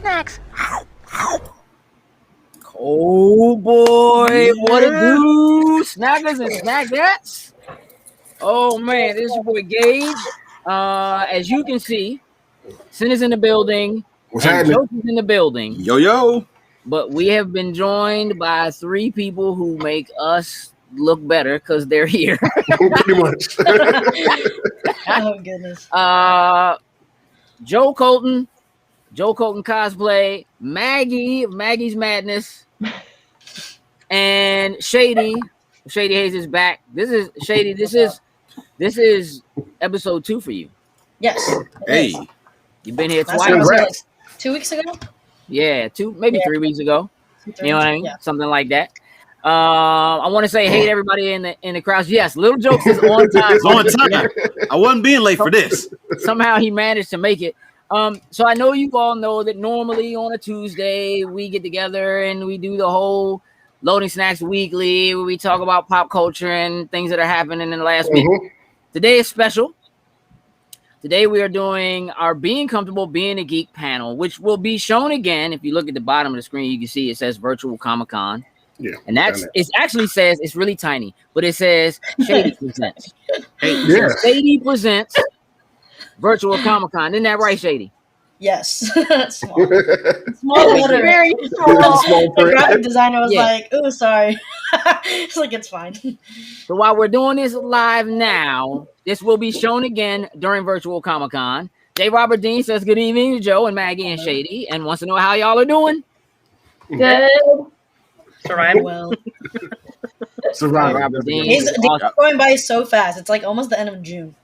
snacks. Oh boy, what a do, snackers and snackettes. Oh man, this is your boy Gage. As you can see, Sin is in the building. What's and happening? Joke is in the building. Yo. But we have been joined by 3 people who make us look better because they're here. Pretty much. Oh goodness. Joe Colton cosplay, Maggie's Madness, and Shady Haze is back. This is Shady. This is episode 2 for you. Yes. Hey. You've been here Last twice. time was like 2 weeks ago. Yeah, 2, maybe 3 weeks ago. You know what I mean? Yeah. Something like that. I want to say hey to everybody in the crowd. Yes, Little Jokes is on time. It's on time. I wasn't being late for this. Somehow he managed to make it. So I know you all know that normally on a Tuesday we get together and we do the whole Loading Snacks Weekly where we talk about pop culture and things that are happening in the last week. Today is special. Today we are doing our Being Comfortable Being a Geek panel, which will be shown again. If you look at the bottom of the screen, you can see it says Virtual Comic-Con. Yeah, and it actually says, it's really tiny, but it says Shady Presents. Shady Presents Virtual Comic-Con. Isn't that right, Shady? Yes. Small letter. Very small. The graphic designer was like, oh, sorry. It's like, it's fine. So while we're doing this live now, this will be shown again during Virtual Comic-Con. J. Robert Dean says good evening to Joe and Maggie and Shady and wants to know how y'all are doing. Good. Surviving well. Surviving. He's going by so fast. It's like almost the end of June.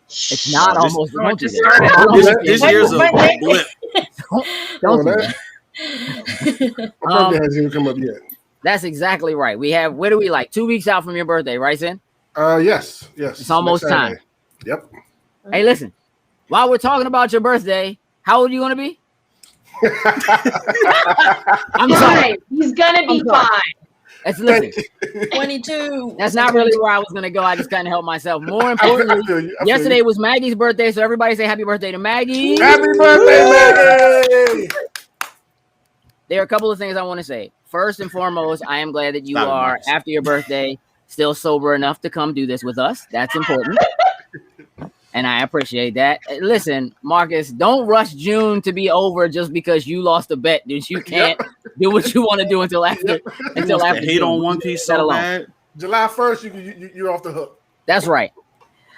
It's not almost. This year's a blip. Don't do that. My birthday hasn't even come up yet. That's exactly right. We have, what are we like? 2 weeks out from your birthday, right, Sin? Yes. It's almost time. Yep. Hey, listen. While we're talking about your birthday, how old are you going to be? I'm sorry. He's gonna be fine. Let's listen. 22. That's not really where I was gonna go. I just couldn't help myself. More importantly, yesterday was Maggie's birthday, so everybody say happy birthday to Maggie. Happy birthday, Maggie! There are a couple of things I want to say. First and foremost, I am glad that you are, after your birthday, still sober enough to come do this with us. That's important. And I appreciate that. Listen, Marcus, don't rush June to be over just because you lost a bet, dude. You can't do what you want to do until after. Until after. Hate on One Piece so bad. July 1st, you're off the hook. That's right.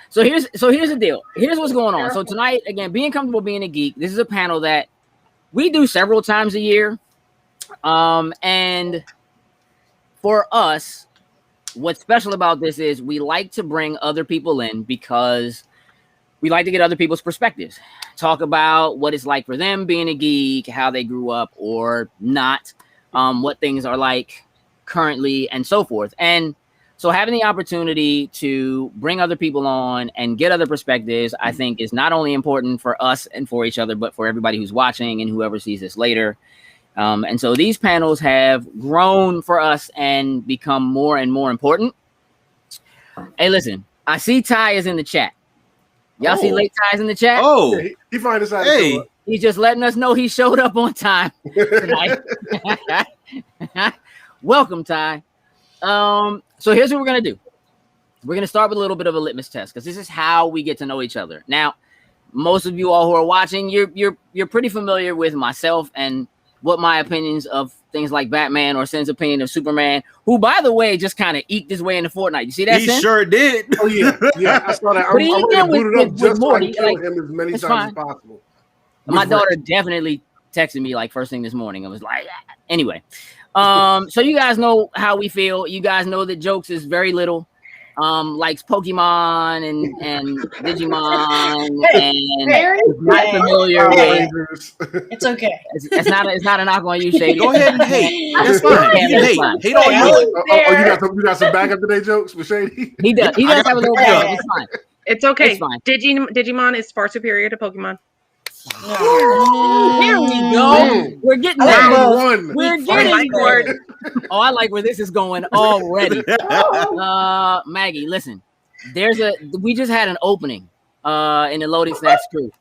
So here's the deal. Here's what's going on. So tonight, again, Being Comfortable Being a Geek. This is a panel that we do several times a year. And for us, what's special about this is we like to bring other people in because we like to get other people's perspectives, talk about what it's like for them being a geek, how they grew up or not, what things are like currently and so forth. And so having the opportunity to bring other people on and get other perspectives, I think is not only important for us and for each other, but for everybody who's watching and whoever sees this later. And so these panels have grown for us and become more and more important. Hey, listen, I see Ty is in the chat. Y'all see Late Ty's in the chat? Oh, he finally decided to show up. He's just letting us know he showed up on time tonight. Welcome, Ty. So here's what we're gonna do. We're gonna start with a little bit of a litmus test because this is how we get to know each other. Now, most of you all who are watching, you're pretty familiar with myself and what my opinions of things like Batman or Sin's opinion of Superman, who, by the way, just kind of eked his way into Fortnite. You see that? He Sin? sure did. Oh yeah, I saw that. But I'm gonna boot it up just Morty, to kill him as many times as possible. My daughter definitely texted me like first thing this morning. It was like, anyway. So you guys know how we feel. You guys know that Jokes is very little. Likes Pokemon and Digimon and not familiar with. It's okay. It's not a knock on you, Shay. Go ahead and hate. That's fine. Hate all you. You got some backup today, Jokes with Shady. He does. He does have a little backup. It's fine. It's okay. It's fine. Digimon is far superior to Pokemon. Here we go. We're getting there. We're getting there. Oh, I like where this is going already. Maggie, listen. We just had an opening in the Loading Snacks crew.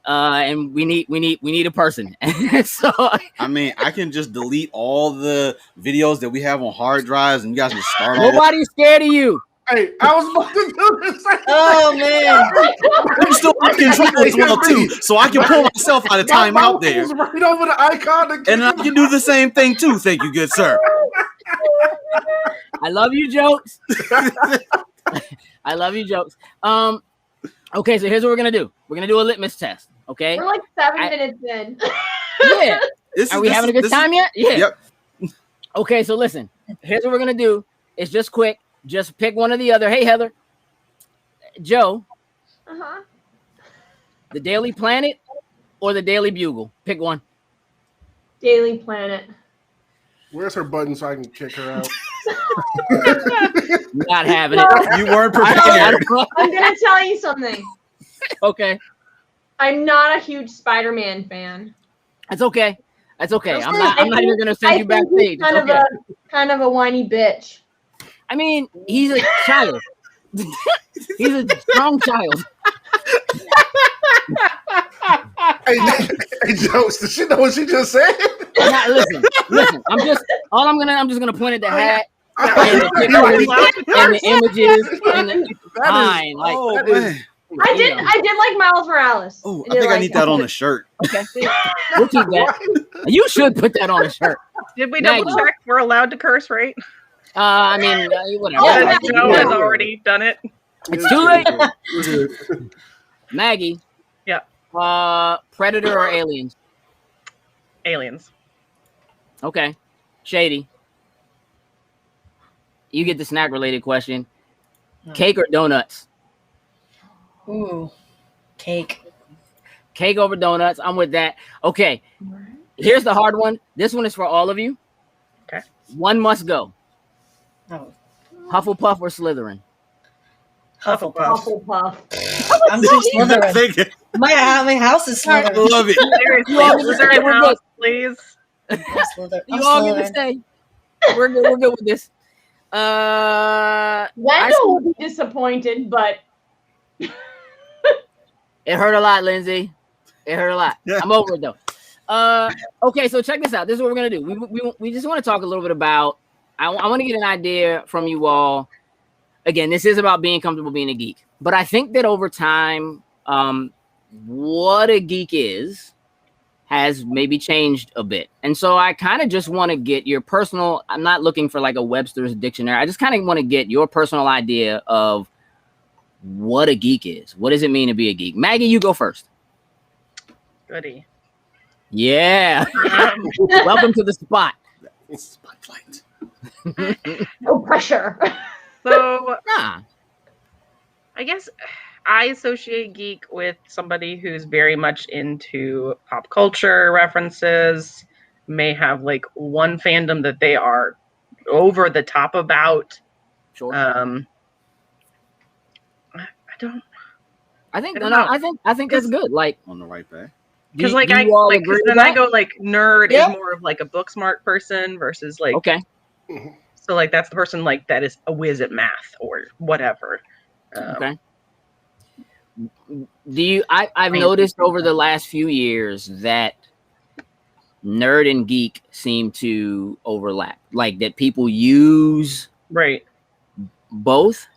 and we need a person. So I mean, I can just delete all the videos that we have on hard drives, and you guys just start all over. nobody's scared of you. Hey, I was about to do this. Oh man. I'm still in control as well too, so I can pull myself out of time out there, right over the icon, and I can do the same thing too. Thank you, good sir. I love you, jokes. I love you, jokes. Okay, so here's what we're gonna do. We're gonna do a litmus test. Okay. We're like 7 minutes in. Yeah. Are we having a good time yet? Yeah. Yep. Okay, so listen. Here's what we're gonna do. It's just quick. Just pick one or the other. Hey, Heather. Joe. Uh-huh. The Daily Planet or the Daily Bugle? Pick one. Daily Planet. Where's her button so I can kick her out? Not having it. You weren't prepared. I'm gonna tell you something. Okay. I'm not a huge Spider-Man fan. That's okay. That's okay. I'm not even gonna send you backstage. He's kind of a whiny bitch. I mean, he's a child. He's a strong child. Hey, Jokes, did she know what she just said? Listen. I'm just gonna point at the hat and the pictures and the images and the fine. I did like Miles Morales. Oh, I think I need that on a shirt. Okay. We'll keep that. You should put that on a shirt. Did we double check? We're allowed to curse, right? I mean, whatever. Yeah, Joe has already done it. It's too late. Maggie. Yeah. Predator or aliens? Aliens. Okay. Shady. You get the snack related question. Cake or donuts? Ooh, cake. Cake over donuts. I'm with that. Okay. Here's the hard one. This one is for all of you. Okay. One must go. Oh. Hufflepuff or Slytherin? Hufflepuff. Hufflepuff. I'm just Slytherin. My house is Slytherin. I love it. Slytherin house, please. You all get to stay. We're good with this. Wendell will be disappointed, but it hurt a lot, Lindsay. It hurt a lot. Yeah. I'm over it though. Okay, so check this out. This is what we're gonna do. We just want to talk a little bit about. I want to get an idea from you all. Again, this is about being comfortable being a geek, but I think that over time, what a geek is has maybe changed a bit. And so I kind of just want to get your personal, I'm not looking for like a Webster's dictionary. I just kind of want to get your personal idea of what a geek is. What does it mean to be a geek? Maggie, you go first. Goody. Yeah. Welcome to the spot. Spotlight. no pressure. So, I guess I associate geek with somebody who's very much into pop culture references, may have like one fandom that they are over the top about. Sure. I think that's good. Like on the right path. Because like I go like nerd is more of like a book smart person versus like okay. So like that's the person like that is a whiz at math or whatever. Okay. I've noticed over the last few years that nerd and geek seem to overlap. Like that people use both.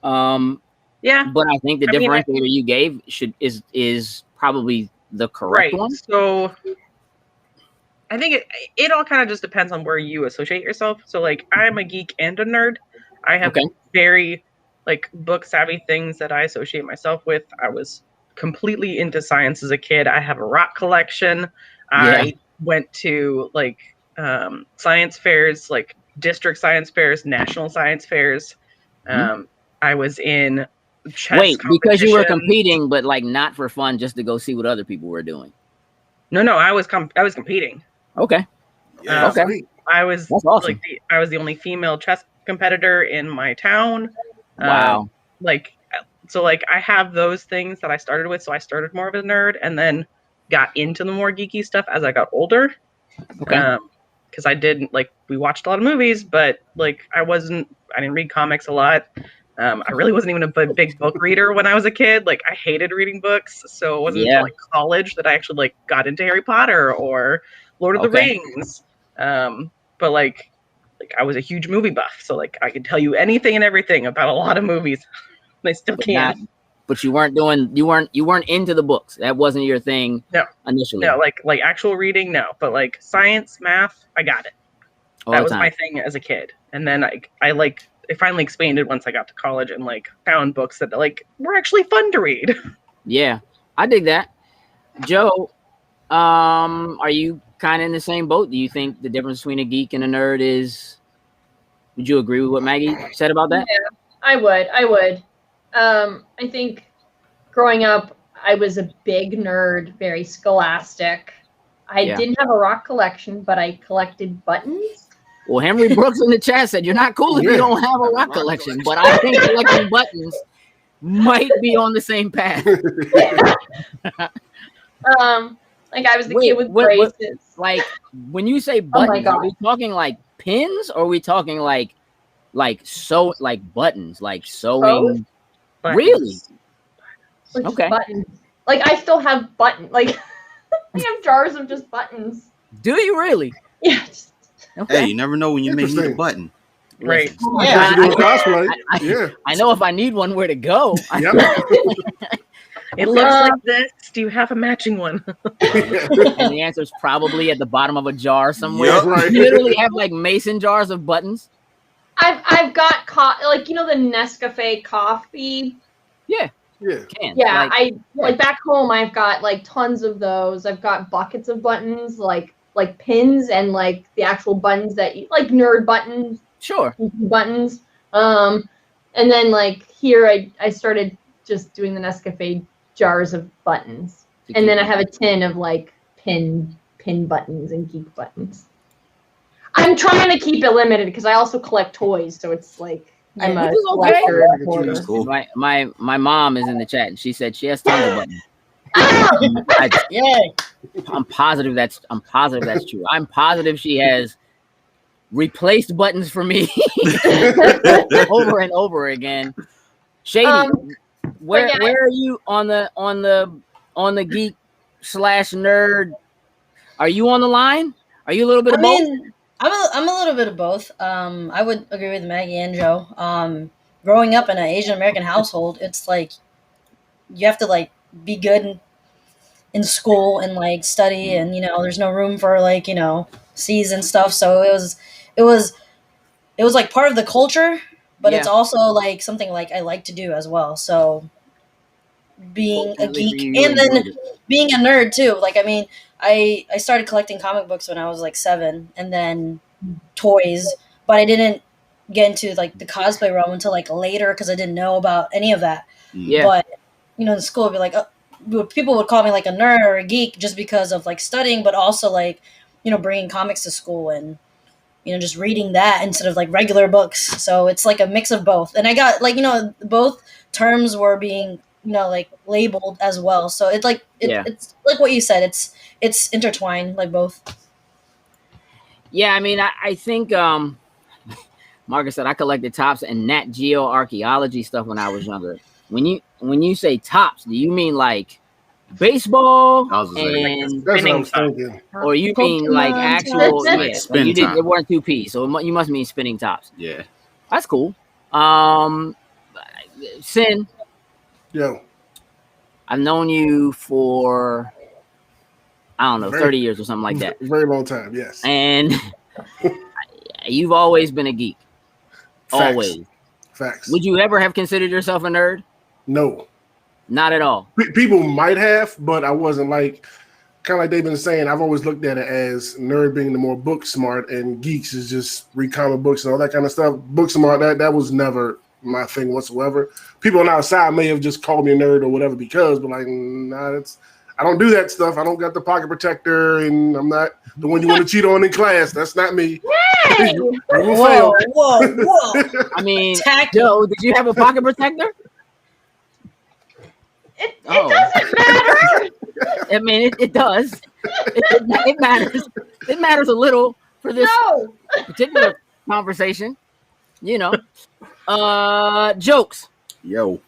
Yeah. But I think the differentiator you gave is probably the correct one. So I think it all kind of just depends on where you associate yourself. So like I'm a geek and a nerd. I have very like book savvy things that I associate myself with. I was completely into science as a kid. I have a rock collection. I went to like science fairs, like district science fairs, national science fairs. I was in chess because you were competing, but like not for fun, just to go see what other people were doing. No, I was competing. Okay. Okay. I was awesome. I was the only female chess competitor in my town. Wow. So I have those things that I started with. So I started more of a nerd and then got into the more geeky stuff as I got older. Okay. Because I didn't we watched a lot of movies, but I didn't read comics a lot. I really wasn't even a big book reader when I was a kid. Like I hated reading books, so it wasn't until like college that I actually like got into Harry Potter or Lord of the Rings. But like I was a huge movie buff, so like I could tell you anything and everything about a lot of movies. I still can. But you weren't into the books. That wasn't your thing. No, initially. No, like actual reading, no. But like science, math, I got it. That was my thing as a kid. And then I finally expanded once I got to college and like found books that like were actually fun to read. Yeah, I dig that. Joe, are you kind of in the same boat? Do you think the difference between a geek and a nerd is? Would you agree with what Maggie said about that? Yeah, I would. I think growing up, I was a big nerd, very scholastic. I didn't have a rock collection, but I collected buttons. Well, Henry Brooks in the chat said you're not cool if you don't have a rock collection, but I think collecting buttons might be on the same path. Like I was the kid with braces. Like when you say buttons, are we talking like pins, or are we talking like buttons, like sewing? Buttons. Really? Like okay. Buttons. Like I still have buttons. Like I have jars of just buttons. Do you really? Yeah. Hey, you never know when you may need a button. Right. Yeah. I know if I need one, where to go. Yep. It looks like this. Do you have a matching one? And the answer is probably at the bottom of a jar somewhere. Yep, right. You literally have like mason jars of buttons. I've got like the Nescafe coffee. Yeah. Yeah. Yeah, like back home I've got like tons of those. I've got buckets of buttons, like pins and like the actual buttons that you like, nerd buttons. Sure. Buttons. And then like here I started just doing the Nescafe jars of buttons. And then I have a tin of like pin buttons and geek buttons. I'm trying to keep it limited because I also collect toys, so it's like I'm a collector. That's cool. My mom is in the chat and she said she has tons of buttons. I'm positive that's true. I'm positive she has replaced buttons for me over and over again. Shady, where are you on the geek / nerd? Are you on the line? Are you a little bit of both? I'm a little bit of both. I would agree with Maggie and Joe. Growing up in an Asian American household, it's like you have to like be good in school and like study, and there's no room for like C's and stuff. So it was like part of the culture, but it's also like something like I like to do as well. So being a geek and then being a nerd too. Like I started collecting comic books when I was like 7, and then toys, but I didn't get into like the cosplay realm until like later because I didn't know about any of that. Yeah. But the school would be like, people would call me like a nerd or a geek just because of like studying, but also like bringing comics to school and just reading that instead of like regular books. So it's like a mix of both, and I got like both terms were being like labeled as well. So it's like it's like what you said. It's intertwined, like both. Yeah, I think Marcus said I collected tops and Nat Geo archaeology stuff when I was younger. When you say tops, do you mean like baseball and spinning tops, or you mean like actual? It weren't 2P, so you must mean spinning tops. Yeah, that's cool. Sin. Yo, I've known you for, I don't know, 30 years or something like that. Very long time, yes. And you've always been a geek. Facts. Always. Facts. Would you ever have considered yourself a nerd? No. Not at all. People might have, but I wasn't like, kind of like they've been saying, I've always looked at it as nerd being the more book smart and geeks is just read comic books and all that kind of stuff. Book smart, that was never my thing whatsoever. People on the outside may have just called me a nerd or whatever but like, nah, I don't do that stuff. I don't got the pocket protector, and I'm not the one you want to cheat on in class. That's not me. Hey! Whoa. Joe, did you have a pocket protector? It doesn't matter. It does. It matters. It matters a little for this particular conversation. Jokes. Yo,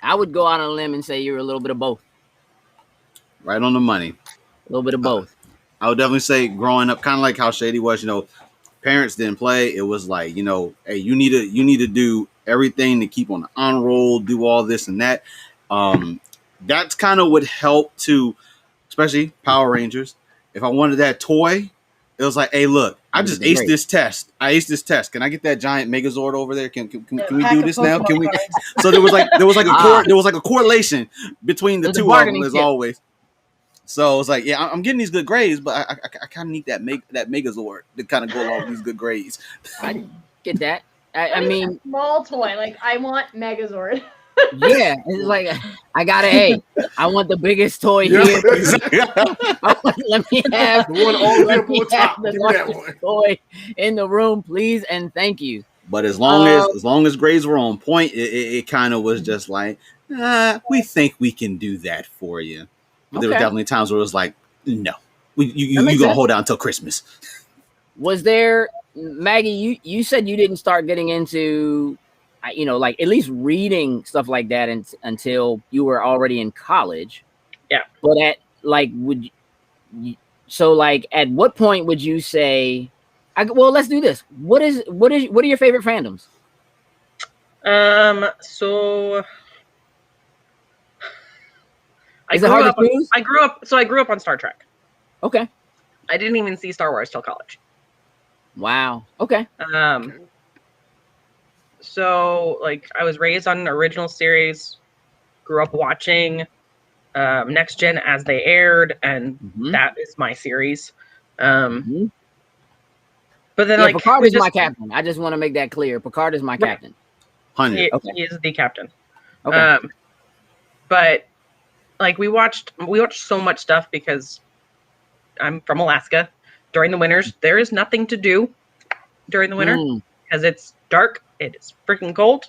I would go out on a limb and say you're a little bit of both. right on the money. A little bit of both. I would definitely say growing up, kind of like how Shady was. Parents didn't play. It was like, hey, you need to do everything to keep on the honor roll, do all this and that. That's kind of would help to, especially Power Rangers. If I wanted that toy, it was like, hey, look, I just aced this test. Can I get that giant Megazord over there? Can we do this now? Can we? So there was like a correlation between the two of them as always. So it's like, yeah, I'm getting these good grades, but I kind of need that Megazord to kind of go along with these good grades. I get that. I mean, small toy. Like I want Megazord. Yeah, it's like I got I want the biggest toy here. Let me have the largest toy in the room, please, and thank you. But as long as grades were on point, it kind of was just like, we think we can do that for you. But there were definitely times where it was like, no, you gonna hold out until Christmas. Was there, Maggie? You said you didn't start getting into, like at least reading stuff like that until you were already in college. Yeah. But at at what point would you say? Let's do this. What are your favorite fandoms? So I grew up on Star Trek. Okay. I didn't even see Star Wars till college. Wow. Okay. So like I was raised on an original series, grew up watching Next Gen as they aired, and that is my series. But then Picard is my captain. I just want to make that clear. Picard is my captain. 100. He is the captain. Okay. But like we watched so much stuff because I'm from Alaska. During the winters, there is nothing to do during the winter because it's dark. It is freaking cold.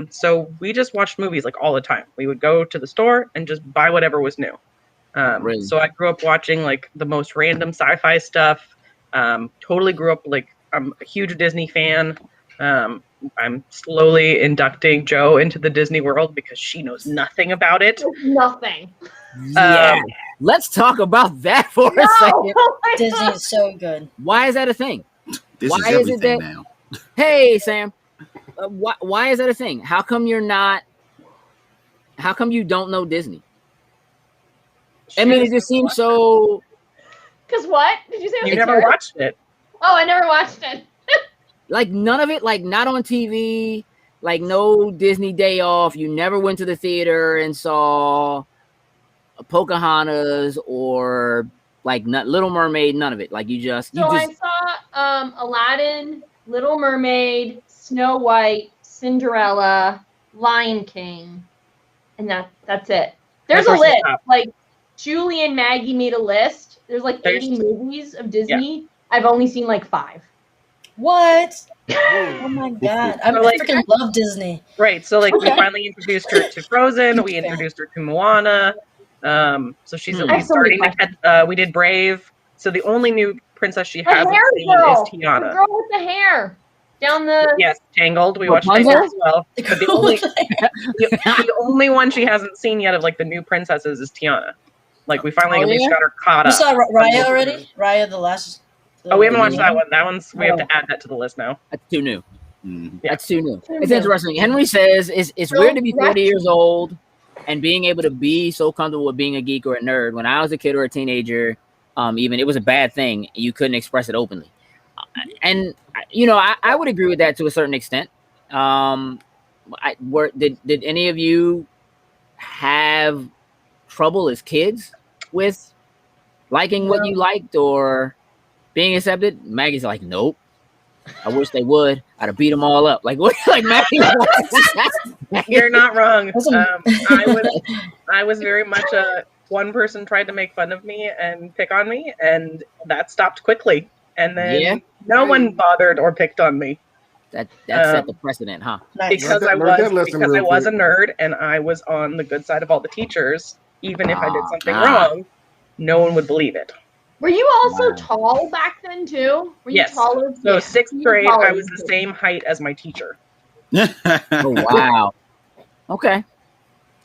So we just watched movies like all the time. We would go to the store and just buy whatever was new. Really? So I grew up watching like the most random sci-fi stuff. Totally grew up like I'm a huge Disney fan. I'm slowly inducting Joe into the Disney world because she knows nothing about it. Nothing. Yeah. Let's talk about that for a second. Disney is so good. Why is that a thing? Why is everything now? Hey, Sam. Why is that a thing? How come you don't know Disney? I mean, it just seems so. Because what? Did you say? You never watched it. Oh, I never watched it. Like none of it, like not on TV, like no Disney day off. You never went to the theater and saw Pocahontas or like Little Mermaid. None of it. Like I saw Aladdin, Little Mermaid, Snow White, Cinderella, Lion King, and that's it. There's a list. Like Julie and Maggie made a list. There's like 80 movies of Disney. Yeah. I've only seen like 5. What? Oh my god! I freaking love Disney. Right. So like we finally introduced her to Frozen. We introduced her to Moana. So she's at least starting to catch. We did Brave. So the only new princess she hasn't seen is Tiana. The girl with the hair down the. Tangled. We watched Tangled as well. But the only one she hasn't seen yet of like the new princesses is Tiana. Like we finally at least got her caught up. You saw Raya already? Raya the last. Oh, we haven't watched that one. That one's we have to add that to the list now. That's too new. That's too new. It's interesting. Henry says it's weird to be 40 years old and being able to be so comfortable with being a geek or a nerd. When I was a kid or a teenager, even it was a bad thing. You couldn't express it openly. And I would agree with that to a certain extent. Did any of you have trouble as kids with liking what you liked or being accepted? Maggie's like, nope. I wish they would. I'd have beat them all up. Like what? Like Maggie. You're not wrong. I was very much one person tried to make fun of me and pick on me, and that stopped quickly. And then no one bothered or picked on me. That set the precedent, huh? Because I was a nerd and I was on the good side of all the teachers. Even if I did something wrong, no one would believe it. Were you also Wow. tall back then too? Were you Yes. taller? So Yeah. 6th You were grade, taller I was than the me. same height as my teacher. Oh wow. Okay.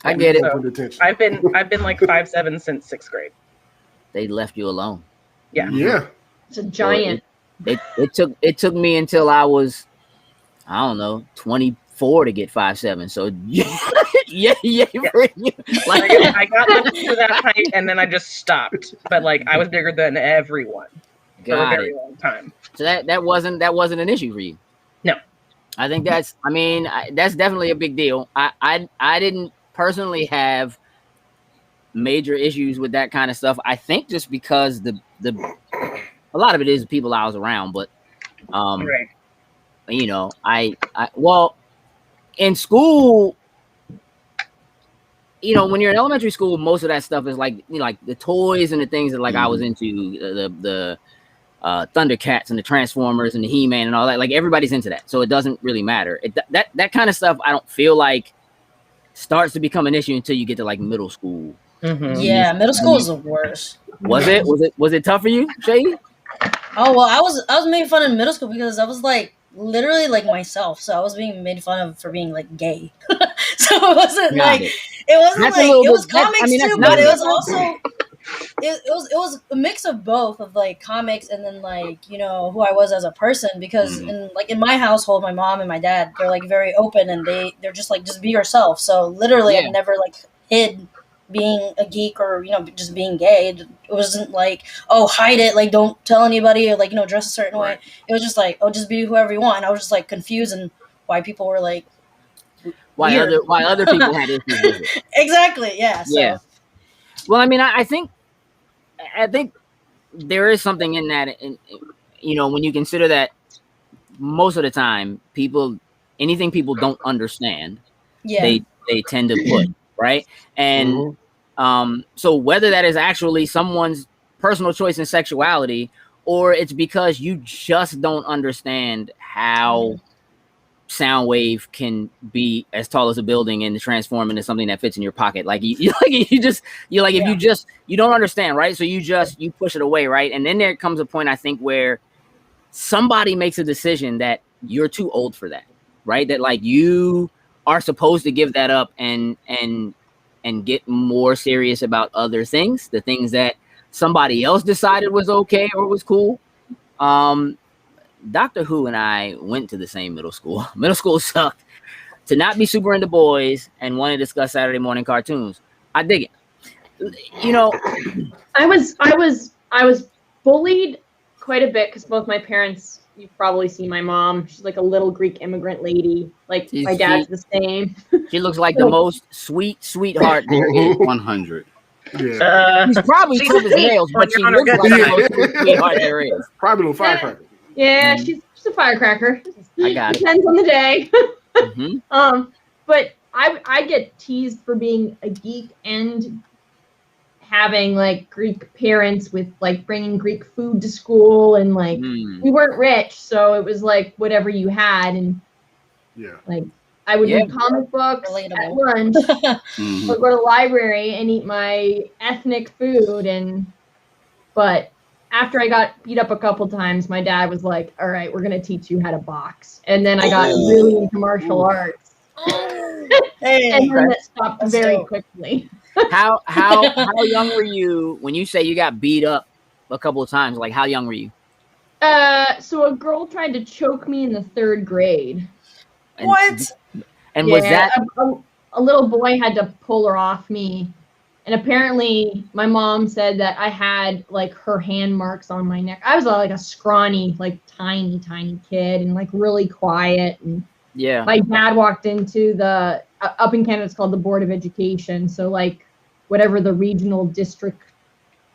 I get it. So Put attention. I've been like 5'7" since 6th grade. They left you alone. Yeah. Yeah. It's a So giant. it took me until I was, I don't know, 24 to get 5'7". So yeah, like, I got lifted to that height and then I just stopped. But like I was bigger than everyone for a got very it. long time. So that wasn't an issue for you. No. I think that's definitely a big deal. I didn't personally have major issues with that kind of stuff. I think just because a lot of it is the people I was around, but Right. you know, well, in school, you know, when you're in elementary school, most of that stuff is like, you know, like the toys and the things that like I was into, the Thundercats and the Transformers and the He-Man and all that. Like everybody's into that, so it doesn't really matter. That kind of stuff, I don't feel like starts to become an issue until you get to like middle school. Mm-hmm. Yeah, middle school is the worst. Was it tough for you, Shady? Oh well, I was made fun in middle school because I was like literally like myself, so I was being made fun of for being like gay. So it wasn't Got like it. it wasn't That's a like little it was bit- that's- comics I mean, that's too, but it not- was also it was a mix of both of like comics and then like, you know, who I was as a person because in my household, my mom and my dad, they're like very open and they're just like just be yourself. So literally Yeah. I've never like hid being a geek or, you know, just being gay. It wasn't like, oh, hide it, like don't tell anybody or like, you know, dress a certain way. It was just like, oh, just be whoever you want. And I was just like confused and why people were like why weird. other people had issues with it. Exactly, yeah. So Yeah. Well, I mean, I think there is something in that, and you know, when you consider that most of the time, anything people don't understand, yeah. they tend to put right, and so whether that is actually someone's personal choice in sexuality, or it's because you just don't understand how Soundwave can be as tall as a building and transform into something that fits in your pocket. Like you don't understand, right? So you push it away, right? And then there comes a point, I think, where somebody makes a decision that you're too old for that, right? That like you are supposed to give that up and get more serious about other things, the things that somebody else decided was okay or was cool. Doctor Who and I went to the same middle school. Middle school sucked. To not be super into boys and want to discuss Saturday morning cartoons, I dig it. You know, I was bullied quite a bit because both my parents. You've probably seen my mom. She's like a little Greek immigrant lady. Like my dad's the same. She looks like the most sweetheart there is. 100. Yeah. He's probably took his nails, but she looks like the most sweetheart there is. Probably a little firecracker. Yeah, she's a firecracker. I got it. Depends on the day. Mm-hmm. But I get teased for being a geek and having like Greek parents with like bringing Greek food to school and like we weren't rich, so it was like whatever you had and like I would read comic books at lunch or go to the library and eat my ethnic food but after I got beat up a couple times, my dad was like, all right, we're going to teach you how to box. And then I got really into martial arts. And then that stopped very quickly. How young were you when you say you got beat up a couple of times? Like, how young were you? So a girl tried to choke me in the 3rd grade. What? And was that... A little boy had to pull her off me. And apparently my mom said that I had like her hand marks on my neck. I was like a scrawny, like tiny kid and like really quiet. And my dad walked into the, up in Canada, it's called the Board of Education. So like whatever the regional district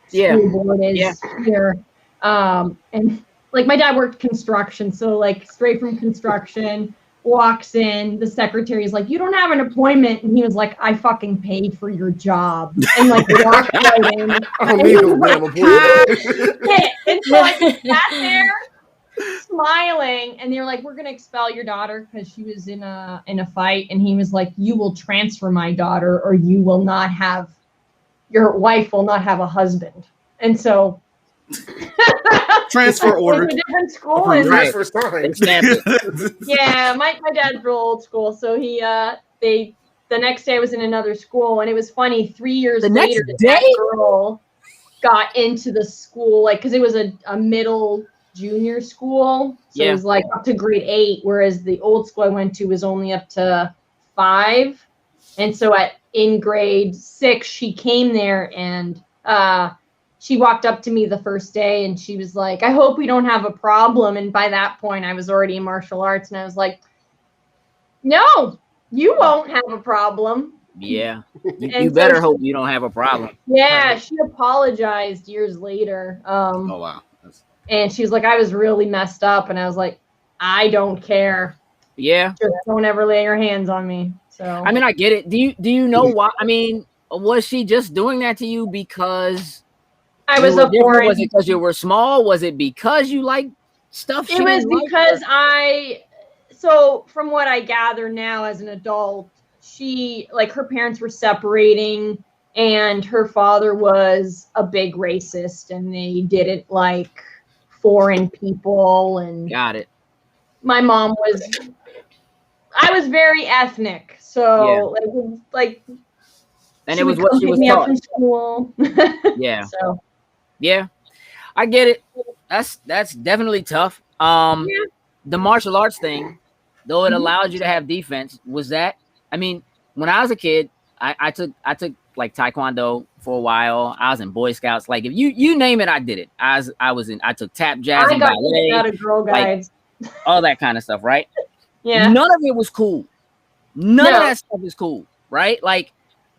school board is here. And like my dad worked construction. So like straight from construction, walks in, the secretary is like, you don't have an appointment, and he was like, I fucking paid for your job, and like walked right in. I don't need no damn appointment. And so I just sat there smiling, and they were like, we're gonna expel your daughter because she was in a fight, and he was like, you will transfer my daughter or you will not have, your wife will not have a husband. And so Transfer order. Went to a different school. Approved. And, Right. Transfer signed. They stamped it. yeah, my dad's real old school, so he the next day I was in another school, and it was funny. 3 years The next later, day? that girl got into the school, like, because it was a middle junior school, so Yeah. it was like up to grade 8, whereas the old school I went to was only up to 5, and so in grade 6 she came there, and she walked up to me the first day, and she was like, "I hope we don't have a problem." And by that point, I was already in martial arts, and I was like, "No, you won't have a problem." Yeah. You And better so hope you don't have a problem. Yeah, she apologized years later. Oh wow. And she was like, "I was really messed up," and I was like, "I don't care. Yeah. Just don't ever lay your hands on me." So I mean, I get it. Do you know why? I mean, was she just doing that to you because I was you were a different? foreign. Was it because you were small? Was it because you like stuff? It was because so from what I gather now as an adult, her parents were separating, and her father was a big racist, and they didn't like foreign people, and Got it. my mom I was very ethnic, so like And she it was would what come she pick was me up taught. from school. Yeah. So Yeah. I get it. That's definitely tough. The martial arts thing, though it allowed you to have defense, was that, I mean, when I was a kid, I took like Taekwondo for a while. I was in Boy Scouts. Like, if you name it, I did it. I took tap, jazz, I and got ballet, out of Girl Guides. all that kind of stuff, right? Yeah. None of it was cool. None of No. that stuff is cool, right? Like,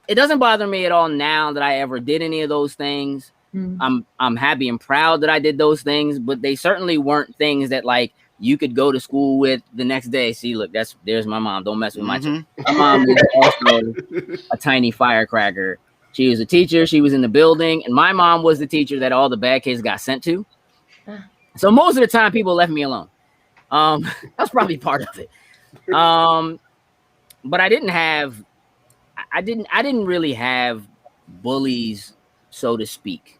it doesn't bother me at all now that I ever did any of those things. I'm happy and proud that I did those things, but they certainly weren't things that like you could go to school with the next day. See, look, there's my mom. Don't mess with my child. My mom is also a tiny firecracker. She was a teacher. She was in the building, and my mom was the teacher that all the bad kids got sent to. So most of the time, people left me alone. That's probably part of it. But I didn't really have bullies, so to speak.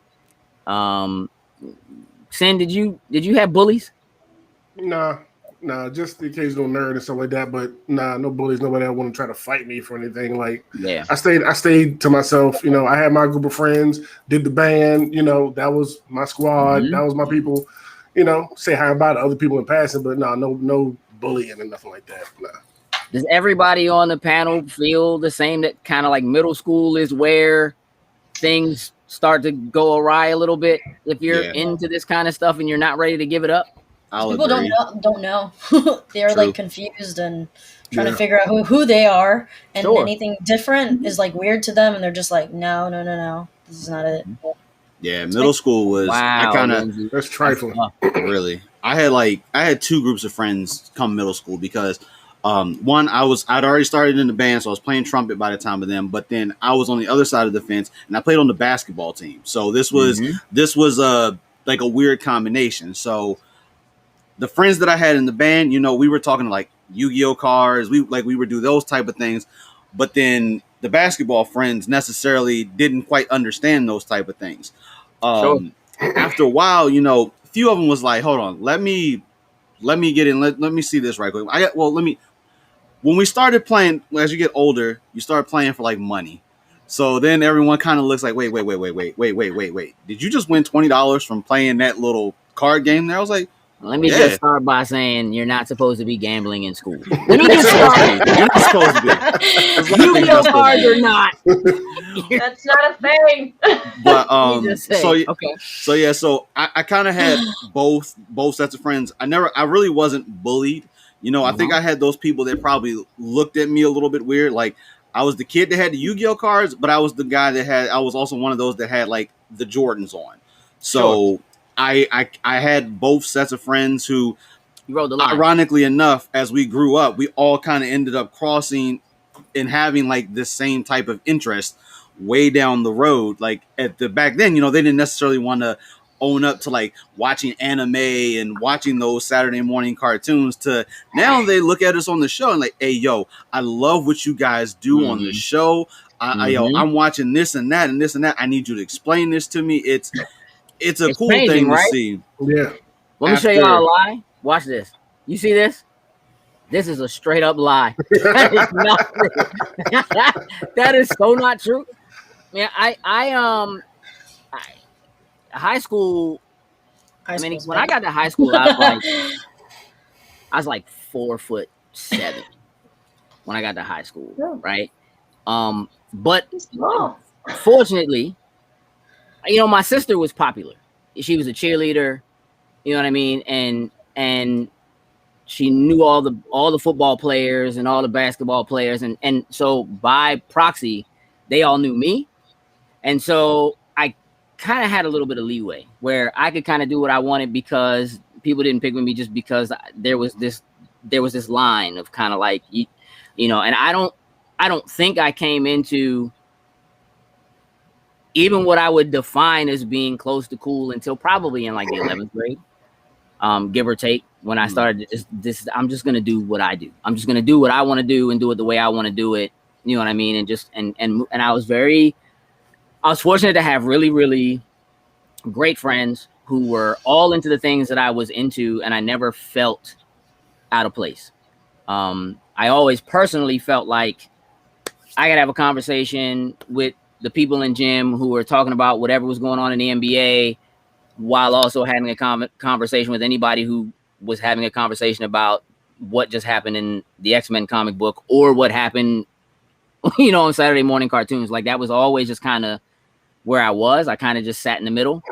Sin, did you have bullies? Nah, just the occasional nerd and stuff like that. But nah, no bullies. Nobody that want to try to fight me for anything. Like, Yeah. I stayed to myself. You know, I had my group of friends, did the band. You know, that was my squad. That was my people. You know, say hi about other people in passing, but no bullying and nothing like that. Nah. Does everybody on the panel feel the same, that kind of like middle school is where things start to go awry a little bit if you're into this kind of stuff and you're not ready to give it up? People don't know. They're True. like confused and trying to figure out who they are, and anything different is like weird to them, and they're just like, no, this is not it. Yeah, middle school was I kind of that's trifling. Really. I had two groups of friends come middle school because one, I'd already started in the band, so I was playing trumpet by the time of them. But then I was on the other side of the fence, and I played on the basketball team. So this was like a weird combination. So the friends that I had in the band, you know, we were talking like Yu-Gi-Oh cards. We would do those type of things. But then the basketball friends necessarily didn't quite understand those type of things. After a while, you know, a few of them was like, hold on, let me get in. Let me see this right quick. When we started playing, as you get older, you start playing for like money. So then everyone kind of looks like, wait. Did you just win $20 from playing that little card game there? I was like, let me just start by saying you're not supposed to be gambling in school. Let me just start. You're not supposed to be. Yu-Gi-Oh cards or not. That's not a thing. But so I kind of had both sets of friends. I really wasn't bullied. You know, I think I had those people that probably looked at me a little bit weird. Like, I was the kid that had the Yu-Gi-Oh cards, but I was the guy I was also one of those that had like the Jordans on. So I had both sets of friends who, you rode the line. Ironically enough, as we grew up, we all kind of ended up crossing and having like this same type of interest way down the road. Like back then, you know, they didn't necessarily want to own up to like watching anime and watching those Saturday morning cartoons, to now they look at us on the show and like, hey, yo, I love what you guys do on the show. I'm watching this and that and this and that. I need you to explain this to me. it's a cool changing, thing to right? see. Yeah. Let me show y'all a lie. Watch this. You see this? This is a straight up lie. That is not true. That is so not true. Man, high school. I mean, when I got to high school, I was like 4'7" when I got to high school, right? But fortunately, my sister was popular. She was a cheerleader, you know what I mean, and she knew all the football players and all the basketball players, and so by proxy, they all knew me, and so I kind of had a little bit of leeway where I could kind of do what I wanted because people didn't pick with me just because there was this line of kind of like and I don't think I came into even what I would define as being close to cool until probably in like the 11th grade. Give or take, when I started I'm just gonna do what I do. I'm just gonna do what I want to do and do it the way I want to do it. You know what I mean? And just and I was fortunate to have really, really great friends who were all into the things that I was into, and I never felt out of place. I always personally felt like I could have a conversation with the people in gym who were talking about whatever was going on in the NBA, while also having a conversation with anybody who was having a conversation about what just happened in the X-Men comic book or what happened, on Saturday morning cartoons. Like, that was always just kind of where I was. I kind of just sat in the middle,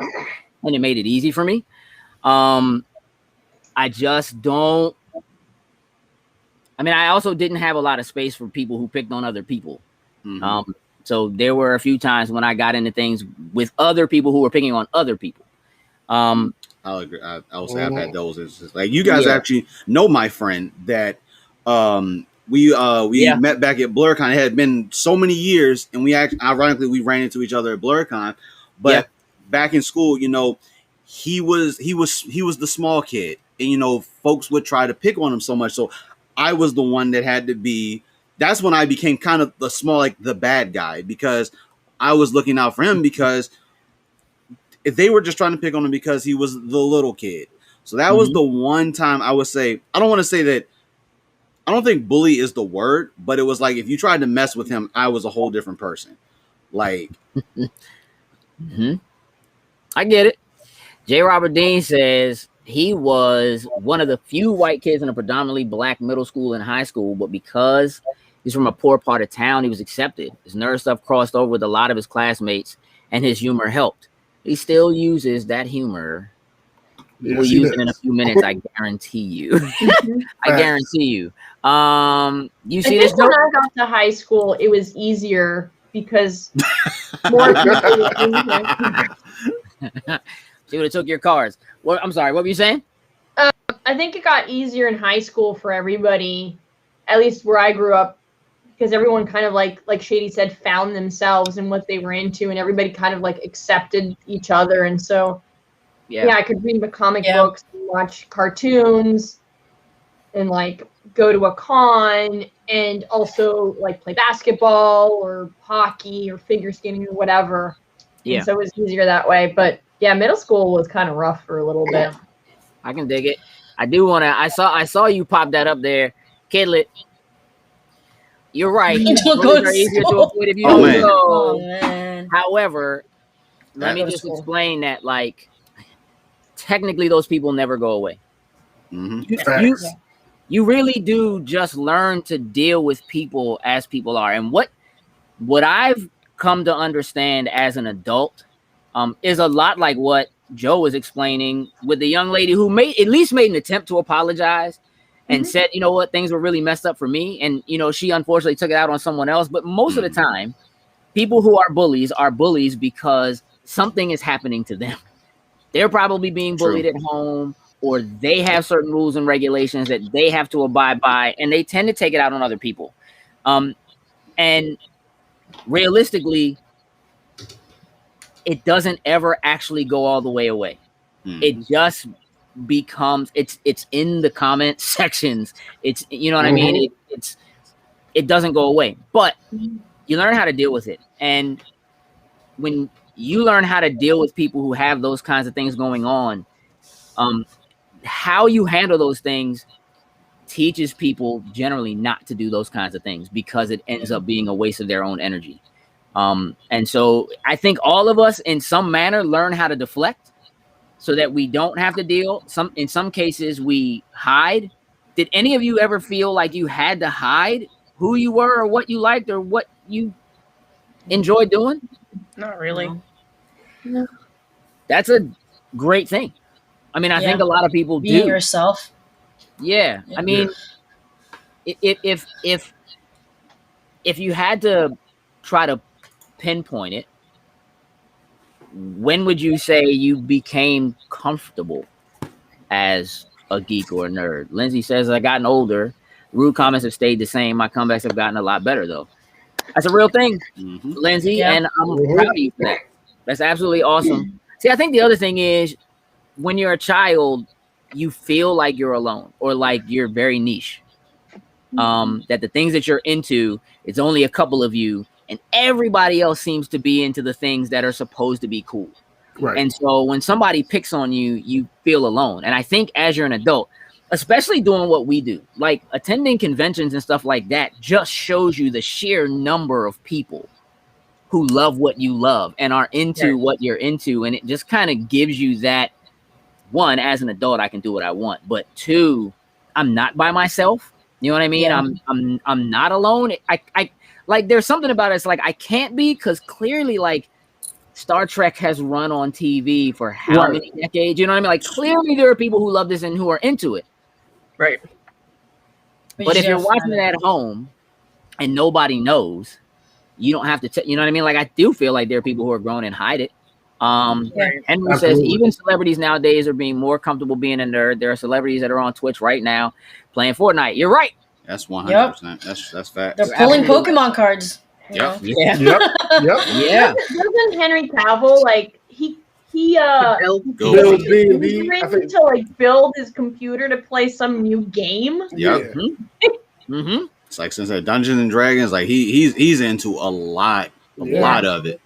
and it made it easy for me. I just don't. I mean, I also didn't have a lot of space for people who picked on other people. Mm-hmm. So there were a few times when I got into things with other people who were picking on other people. I'll agree. I'll say I've had those instances. Like, you guys actually know my friend that we met back at BlurCon. It had been so many years, and ironically we ran into each other at BlurCon. But back in school, he was the small kid, and folks would try to pick on him so much. So I was the one that had to be. That's when I became kind of the small, like the bad guy, because I was looking out for him, because if they were just trying to pick on him because he was the little kid. So that was the one time I would say, I don't want to say that, I don't think bully is the word, but it was like, if you tried to mess with him, I was a whole different person. Like, I get it. J. Robert Dean says he was one of the few white kids in a predominantly black middle school and high school, but because he's from a poor part of town, he was accepted. His nerd stuff crossed over with a lot of his classmates, and his humor helped. He still uses that humor. We'll use it in a few minutes. I guarantee you. I guarantee you. You see this? When I got to high school, it was easier because more people. She would have took your cards. What? I'm sorry. What were you saying? I think it got easier in high school for everybody, at least where I grew up, because everyone kind of like Shady said, found themselves in what they were into, and everybody kind of like accepted each other. And so, I could read the comic books, and watch cartoons, and like go to a con, and also like play basketball or hockey or figure skating or whatever. Yeah. And so it was easier that way. But yeah, middle school was kind of rough for a little bit. I can dig it. I do want to. I saw you pop that up there, Kidlet. You're right. Are easier to avoid if you don't go. Oh, man. However, let me just explain that, like, technically those people never go away. You really do just learn to deal with people as people are. And what I've come to understand as an adult is a lot like what Joe was explaining with the young lady who at least made an attempt to apologize and said, you know what, things were really messed up for me. And, she unfortunately took it out on someone else. But most of the time, people who are bullies because something is happening to them. They're probably being bullied at home, or they have certain rules and regulations that they have to abide by, and they tend to take it out on other people. And realistically, it doesn't ever actually go all the way away. It just becomes it's in the comment sections. It's what I mean. It doesn't go away, but you learn how to deal with it. And when you learn how to deal with people who have those kinds of things going on. How you handle those things teaches people generally not to do those kinds of things because it ends up being a waste of their own energy. And so I think all of us in some manner learn how to deflect so that we don't have to deal. In some cases we hide. Did any of you ever feel like you had to hide who you were or what you liked or what you enjoyed doing? Not really. No. That's a great thing. I mean, I think a lot of people Being do. yourself. Yeah. I mean, if you had to try to pinpoint it, when would you say you became comfortable as a geek or a nerd? Lindsay says, I've gotten older. Rude comments have stayed the same. My comebacks have gotten a lot better, though. That's a real thing, Lindsay, and I'm proud of you for that. That's absolutely awesome. See, I think the other thing is when you're a child, you feel like you're alone or like you're very niche. That the things that you're into, it's only a couple of you, and everybody else seems to be into the things that are supposed to be cool. Right. And so when somebody picks on you, you feel alone. And I think as you're an adult, especially doing what we do, like attending conventions and stuff like that, just shows you the sheer number of people who love what you love and are into what you're into. And it just kind of gives you that, one, as an adult, I can do what I want. But two, I'm not by myself. You know what I mean? Yeah. I'm not alone. I like there's something about it. It's like I can't be, because clearly like Star Trek has run on TV for how many decades? You know what I mean? Like clearly there are people who love this and who are into it. Right. But if you're watching it at home and nobody knows, you don't have to, you know what I mean? Like I do feel like there are people who are grown and hide it. Henry says even celebrities nowadays are being more comfortable being a nerd. There are celebrities that are on Twitch right now playing Fortnite. You're right. That's 100%. That's fact. They're pulling Pokemon cards. Yep. Yeah. Yep. Doesn't Henry Cavill like he Build D&D, I think. to like build his computer to play some new game? Yep. It's like since Dungeons and Dragons, like he's into a lot of it.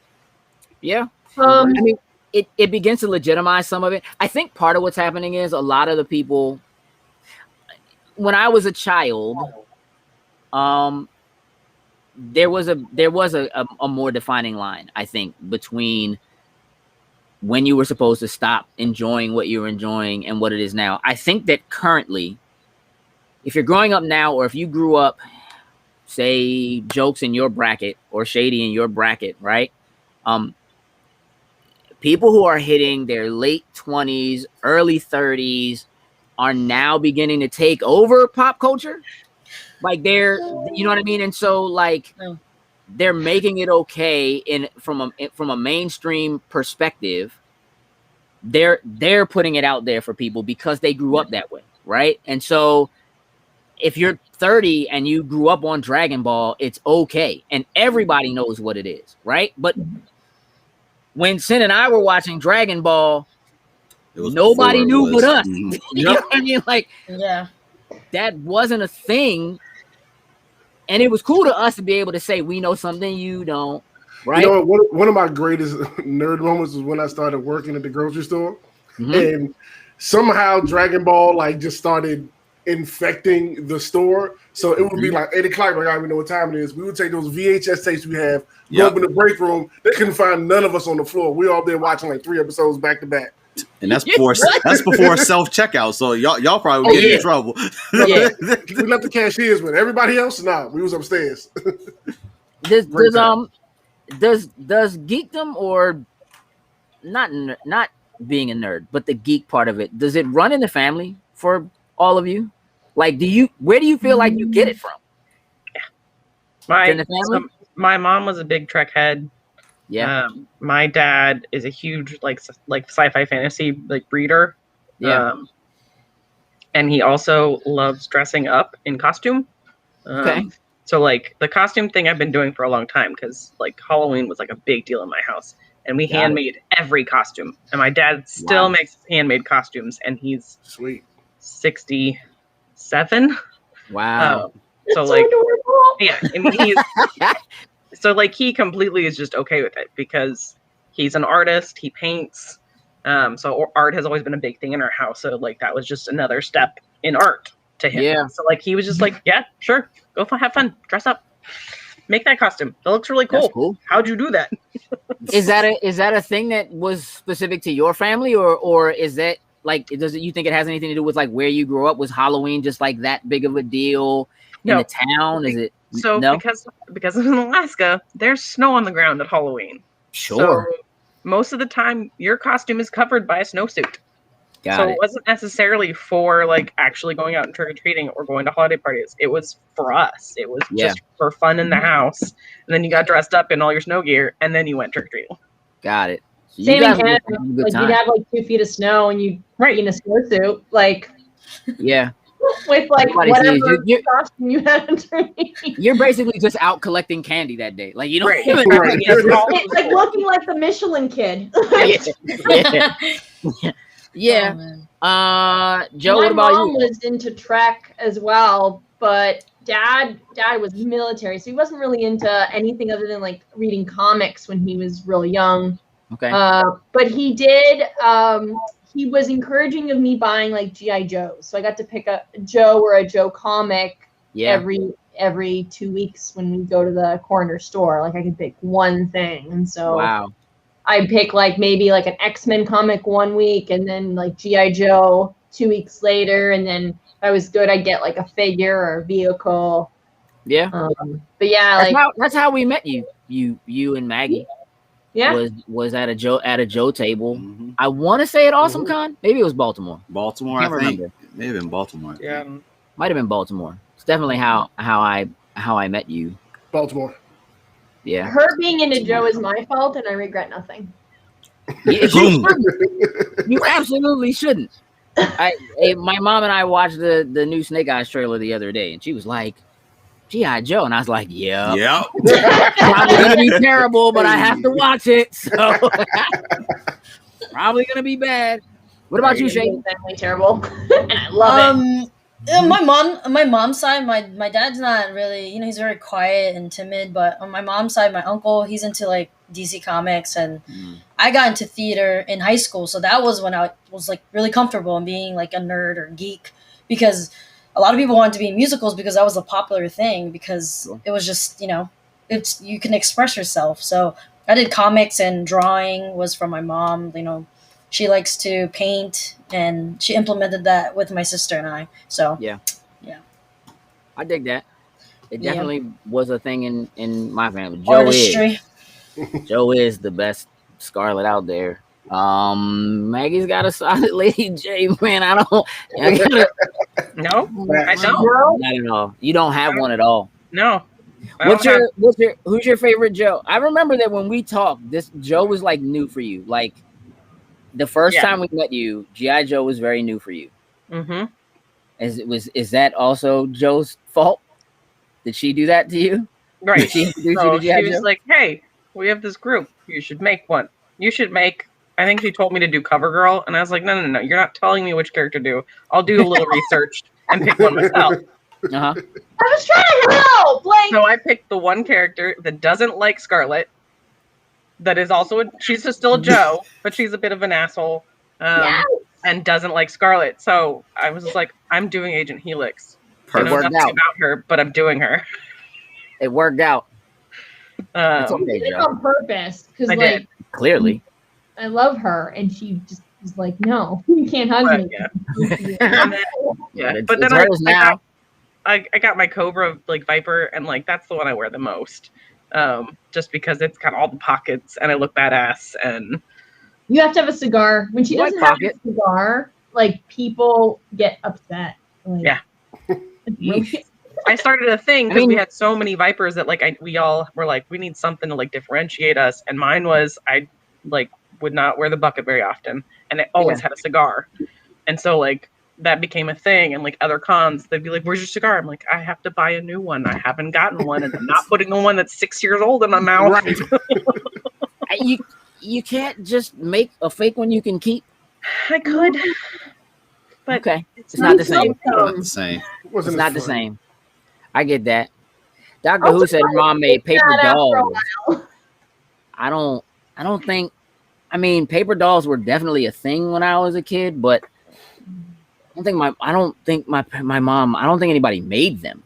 Yeah. I mean, it begins to legitimize some of it. I think part of what's happening is a lot of the people. When I was a child, there was a more defining line, I think, between when you were supposed to stop enjoying what you were enjoying and what it is now. I think that currently, if you're growing up now, or if you grew up, say, Jokes in your bracket or Shady in your bracket, right? People who are hitting their late 20s, early 30s are now beginning to take over pop culture. Like they're, you know what I mean? And so like they're making it okay from a mainstream perspective. They're putting it out there for people because they grew up that way, right? And so if you're 30 and you grew up on Dragon Ball, it's okay. And everybody knows what it is, right? But when Sin and I were watching Dragon Ball, nobody knew but us. You know what I mean? Like, that wasn't a thing. And it was cool to us to be able to say, we know something you don't, right? You know, one of my greatest nerd moments was when I started working at the grocery store. And somehow Dragon Ball like just started infecting the store. So it would be like 8 o'clock, like I don't even know what time it is. We would take those VHS tapes we have, go up in the break room. They couldn't find none of us on the floor. We all there watching like 3 episodes back to back. And that's before self-checkout. So y'all probably would get in trouble. We left the cashiers with everybody else. Nah, we was upstairs. Does geekdom, or not being a nerd, but the geek part of it, does it run in the family for all of you? Like, where do you feel like you get it from? My mom was a big Trek head. Yeah. My dad is a huge like sci-fi fantasy like reader. Yeah. And he also loves dressing up in costume. Okay. So like the costume thing I've been doing for a long time, because like Halloween was like a big deal in my house, and we handmade every costume. And my dad still makes handmade costumes, and he's sweet 67. Wow. So like, yeah, and he's so like he completely is just okay with it because He's an artist. He paints. So art has always been a big thing in our house. So like that was just another step in art to him. Yeah. So like he was just like, yeah, sure, go have fun, dress up, make that costume. That looks really cool. That's cool. How'd you do that? Is that a thing that was specific to your family, or is that like you think it has anything to do with like where you grew up? Was Halloween just like that big of a deal in the town? Is it no? Because in Alaska, there's snow on the ground at Halloween. Sure. So most of the time, your costume is covered by a snowsuit. Got it wasn't necessarily for like actually going out and trick or treating or going to holiday parties. It was for us. It was just for fun in the house. And then you got dressed up in all your snow gear, and then you went trick or treating. Got it. So same in Canada. Like you'd have like 2 feet of snow, and you'd be in a snowsuit, like with like whatever costume you had underneath. You're basically just out collecting candy that day. Like you don't even it's like looking like the Michelin Kid. Yeah. Joe, what about you? My mom was into track as well, but dad was military, so he wasn't really into anything other than like reading comics when he was real young. Okay. But he did. He was encouraging of me buying like GI Joes, so I got to pick a Joe or a Joe comic every 2 weeks when we go to the corner store. Like I could pick one thing, and so wow. I'd pick like maybe like an X-Men comic 1 week, and then like GI Joe 2 weeks later, and then if I was good, I'd get like a figure or a vehicle. Yeah. But yeah, that's how we met you. You and Maggie. Yeah. Was at a Joe table. Mm-hmm. I want to say at Awesome Con. Maybe it was Baltimore. I think. Remember. Maybe in Baltimore. Yeah. Might have been Baltimore. It's definitely how I met you. Baltimore. Yeah. Her being into Joe is my fault, and I regret nothing. You absolutely shouldn't. My mom and I watched the new Snake Eyes trailer the other day, and she was like, G.I. Joe, and I was like, yeah. Probably gonna be terrible, but I have to watch it, so probably gonna be bad. What about you, Shady? Definitely terrible. I love it. My mom's side, my dad's not really, he's very quiet and timid, but on my mom's side, my uncle, he's into like DC Comics, and I got into theater in high school, so that was when I was like really comfortable in being like a nerd or geek, because a lot of people wanted to be in musicals because that was a popular thing, because it was just, it's, you can express yourself. So I did comics, and drawing was from my mom. She likes to paint, and she implemented that with my sister and I. So yeah, I dig that. It definitely was a thing in my family. Joe is the best Scarlet out there. Maggie's got a solid Lady J, man. I don't. No, I don't. Not at all. You don't have one at all. No. Who's your favorite Joe? I remember that when we talked, this Joe was like new for you. Like the first time we met you, G.I. Joe was very new for you. Mm-hmm. Is that also Joe's fault? Did she do that to you? Right. She was like, hey, we have this group. You should make one. I think she told me to do CoverGirl, and I was like, no. You're not telling me which character to do. I'll do a little research and pick one myself. Uh-huh. I was trying to help. So I picked the one character that doesn't like Scarlet. That is also she's still a Joe, but she's a bit of an asshole, and doesn't like Scarlet. So I was just like, I'm doing Agent Helix. I know nothing about her, but I'm doing her. It worked out. It's okay, did it on purpose, because clearly. I love her, and she just was like, "No, you can't hug me." But then I got my Cobra like Viper, and like that's the one I wear the most, just because it's got all the pockets, and I look badass. And you have to have a cigar. When she doesn't have a cigar, like people get upset. Like, I started a thing because we had so many Vipers that we all were like, we need something to like differentiate us, and mine was I like would not wear the bucket very often, and it always had a cigar, and so like that became a thing. And like other cons, they'd be like, where's your cigar? I'm like, I have to buy a new one. I haven't gotten one, and I'm not putting the one that's 6 years old in my mouth. Right. You can't just make a fake one you can keep. I could, but okay, it's not the same. It's not the same. I get that. Doctor Who said her mom made paper dolls. I don't think I mean, paper dolls were definitely a thing when I was a kid, but I don't think my mom. I don't think anybody made them.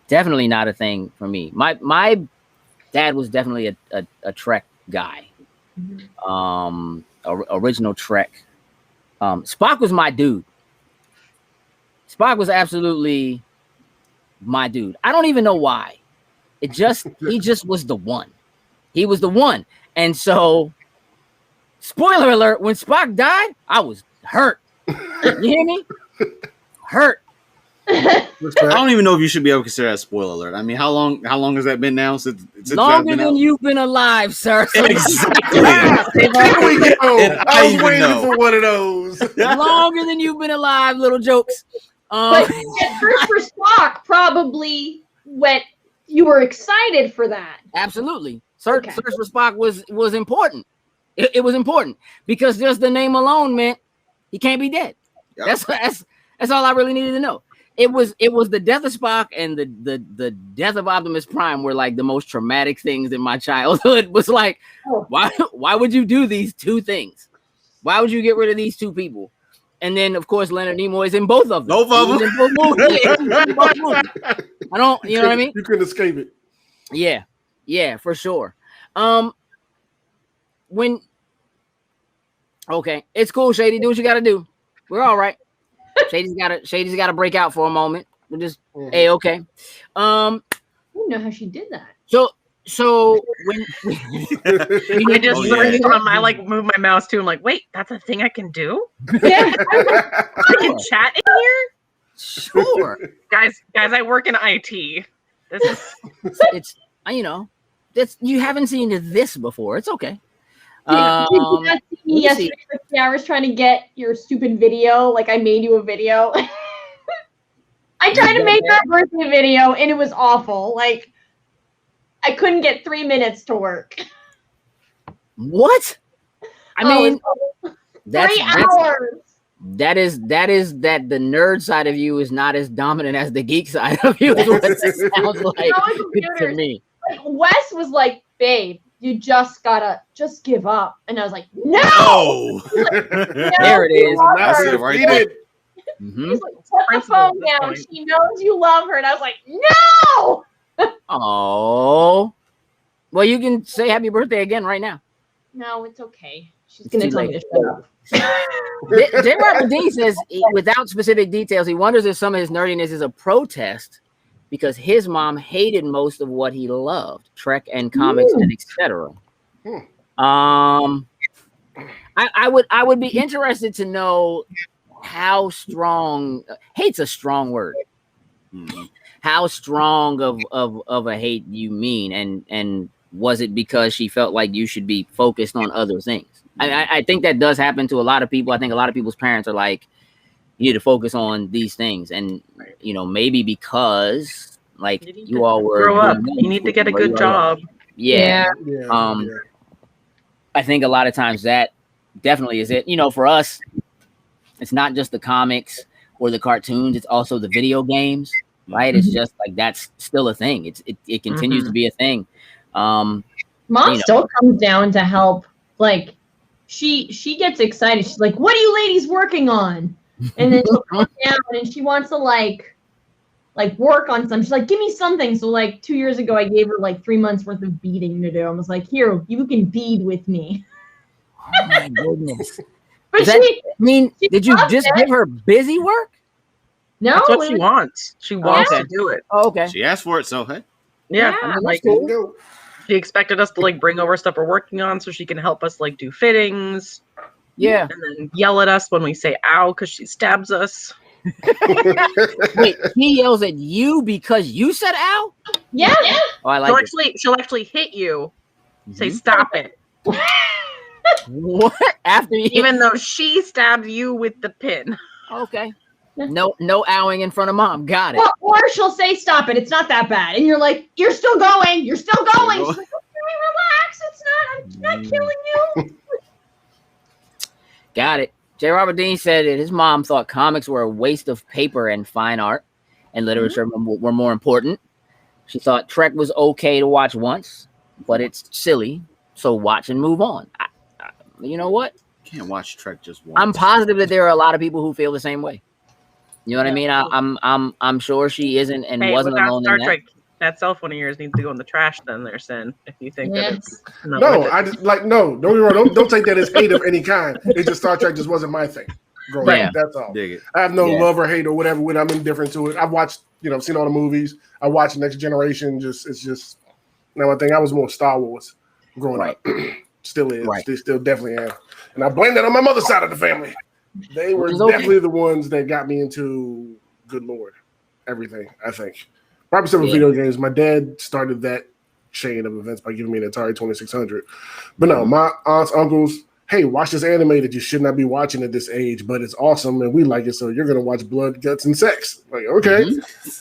Definitely not a thing for me. My dad was definitely a Trek guy. Original Trek. Spock was my dude. Spock was absolutely my dude. I don't even know why. He just was the one. He was the one. And so, spoiler alert, when Spock died, I was hurt. You hear me? Hurt. I don't even know if you should be able to consider that a spoiler alert. I mean, how long has that been now? Since longer than you've been alive, sir. So exactly. Here we go. I was waiting for one of those. Longer than you've been alive, little jokes. But at first for Spock, probably you were excited for that. Absolutely. Search for Spock was important. It was important because just the name alone meant he can't be dead. Yep. That's all I really needed to know. It was the death of Spock and the death of Optimus Prime were like the most traumatic things in my childhood. Was like, why would you do these two things? Why would you get rid of these two people? And then of course Leonard Nimoy is in both of them. Both of them. In both movies. I don't, you know what I mean? You couldn't escape it. Yeah, for sure. Okay, it's cool, Shady. Do what you gotta do. We're all right. Shady's gotta break out for a moment. We're just okay. I didn't know how she did that. So when I just I like move my mouse too. I'm like, wait, that's a thing I can do? Yeah. I can chat in here? Sure. Guys, I work in IT. This is it's you haven't seen this before. It's okay. Did you not see me yesterday for 3 hours trying to get your stupid video? Like I made you a video. I tried to make that birthday video and it was awful. Like I couldn't get 3 minutes to work. What? I mean, that's 3 hours. That is that the nerd side of you is not as dominant as the geek side of you. Is what it sounds like to me. Like, Wes was like, "Babe, you just gotta give up," and I was like, "No!" Like, there it is. That's it right there. He's like, "Put the phone down. She knows you love her," and I was like, "No!" Oh, well, you can say happy birthday again right now. No, it's okay. She's gonna tell me to shut up. J. Robert Dean says, without specific details, he wonders if some of his nerdiness is a protest because his mom hated most of what he loved, Trek and comics and etc. I would be interested to know how strong hate's a strong word. How strong of a hate you mean, and was it because she felt like you should be focused on other things? I think that does happen to a lot of people. I think a lot of people's parents are like, you need to focus on these things, and maybe because like you all were grow up, you need to get a good job. Yeah. I think a lot of times that definitely is it. For us, it's not just the comics or the cartoons; it's also the video games, right? It's just like that's still a thing. It continues to be a thing. Mom still comes down to help. Like she gets excited. She's like, "What are you ladies working on?" And then she'll come down and she wants to like work on something. She's like, "Give me something." So like 2 years ago, I gave her like 3 months worth of beading to do. I was like, "Here, you can bead with me." Oh my goodness! But did you just give her busy work? No, that's what she wants. She wants to do it. Oh, okay. She asked for it, so hey. Yeah. I mean, like cool. She expected us to like bring over stuff we're working on so she can help us like do fittings. Yeah. And then yell at us when we say ow because she stabs us. Wait, he yells at you because you said ow? Yeah. Oh, I like she'll actually hit you. Say stop it. What? After you even though she stabbed you with the pin. Okay. No owing in front of mom. Got it. Well, or she'll say, "Stop it. It's not that bad." And you're like, "You're still going. You're still going." She's like, "Okay, relax. I'm not killing you." Got it. J. Robert Dean said that his mom thought comics were a waste of paper and fine art and literature were more important. She thought Trek was okay to watch once, but it's silly. So watch and move on. You know what? Can't watch Trek just once. I'm positive that there are a lot of people who feel the same way. You know what I mean? I'm sure she isn't and wasn't alone Star in that. Trek, that cell phone of yours needs to go in the trash. Then there, Sin. If you think that it's not no, worth it. I just like no. Don't get me wrong. Don't take that as hate of any kind. It's just Star Trek just wasn't my thing. Growing up, that's all. Dig it. I have no love or hate or whatever. When I'm indifferent to it, I've watched, seen all the movies. I watched Next Generation. It's just now. I think I was more Star Wars growing up. Still is. Right. They still definitely am. And I blame that on my mother's side of the family. They were definitely the ones that got me into, good Lord, everything, I think. Probably some video games. My dad started that chain of events by giving me an Atari 2600. But no, my aunts, uncles, hey, watch this anime that you should not be watching at this age, but it's awesome and we like it, so you're going to watch blood, guts, and sex. Like, okay.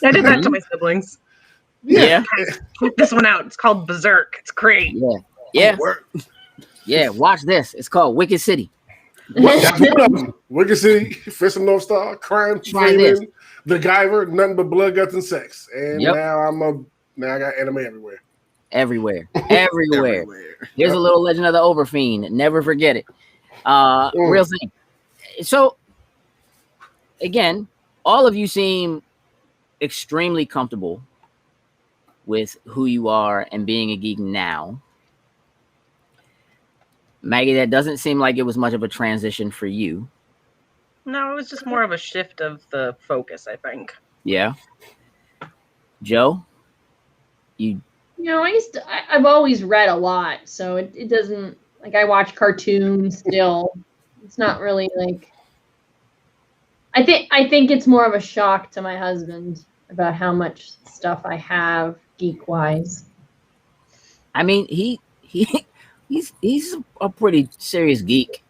I did that to my siblings. Yeah. Check this one out. It's called Berserk. It's great. Yeah. Yeah, watch this. It's called Wicked City. That's one of them. Wicked City, Fist of North Star, Crime, Framing, The Guyver, nothing but blood, guts, and sex. And now I got anime everywhere. Everywhere. Here's a little Legend of the Overfiend. Never forget it. Real thing. So, again, all of you seem extremely comfortable with who you are and being a geek now. Maggie, that doesn't seem like it was much of a transition for you. No, it was just more of a shift of the focus, I think. Yeah. Joe, I've always read a lot, so it doesn't, like, I watch cartoons still. It's not really like, I think it's more of a shock to my husband about how much stuff I have geek wise. I mean, he's a pretty serious geek.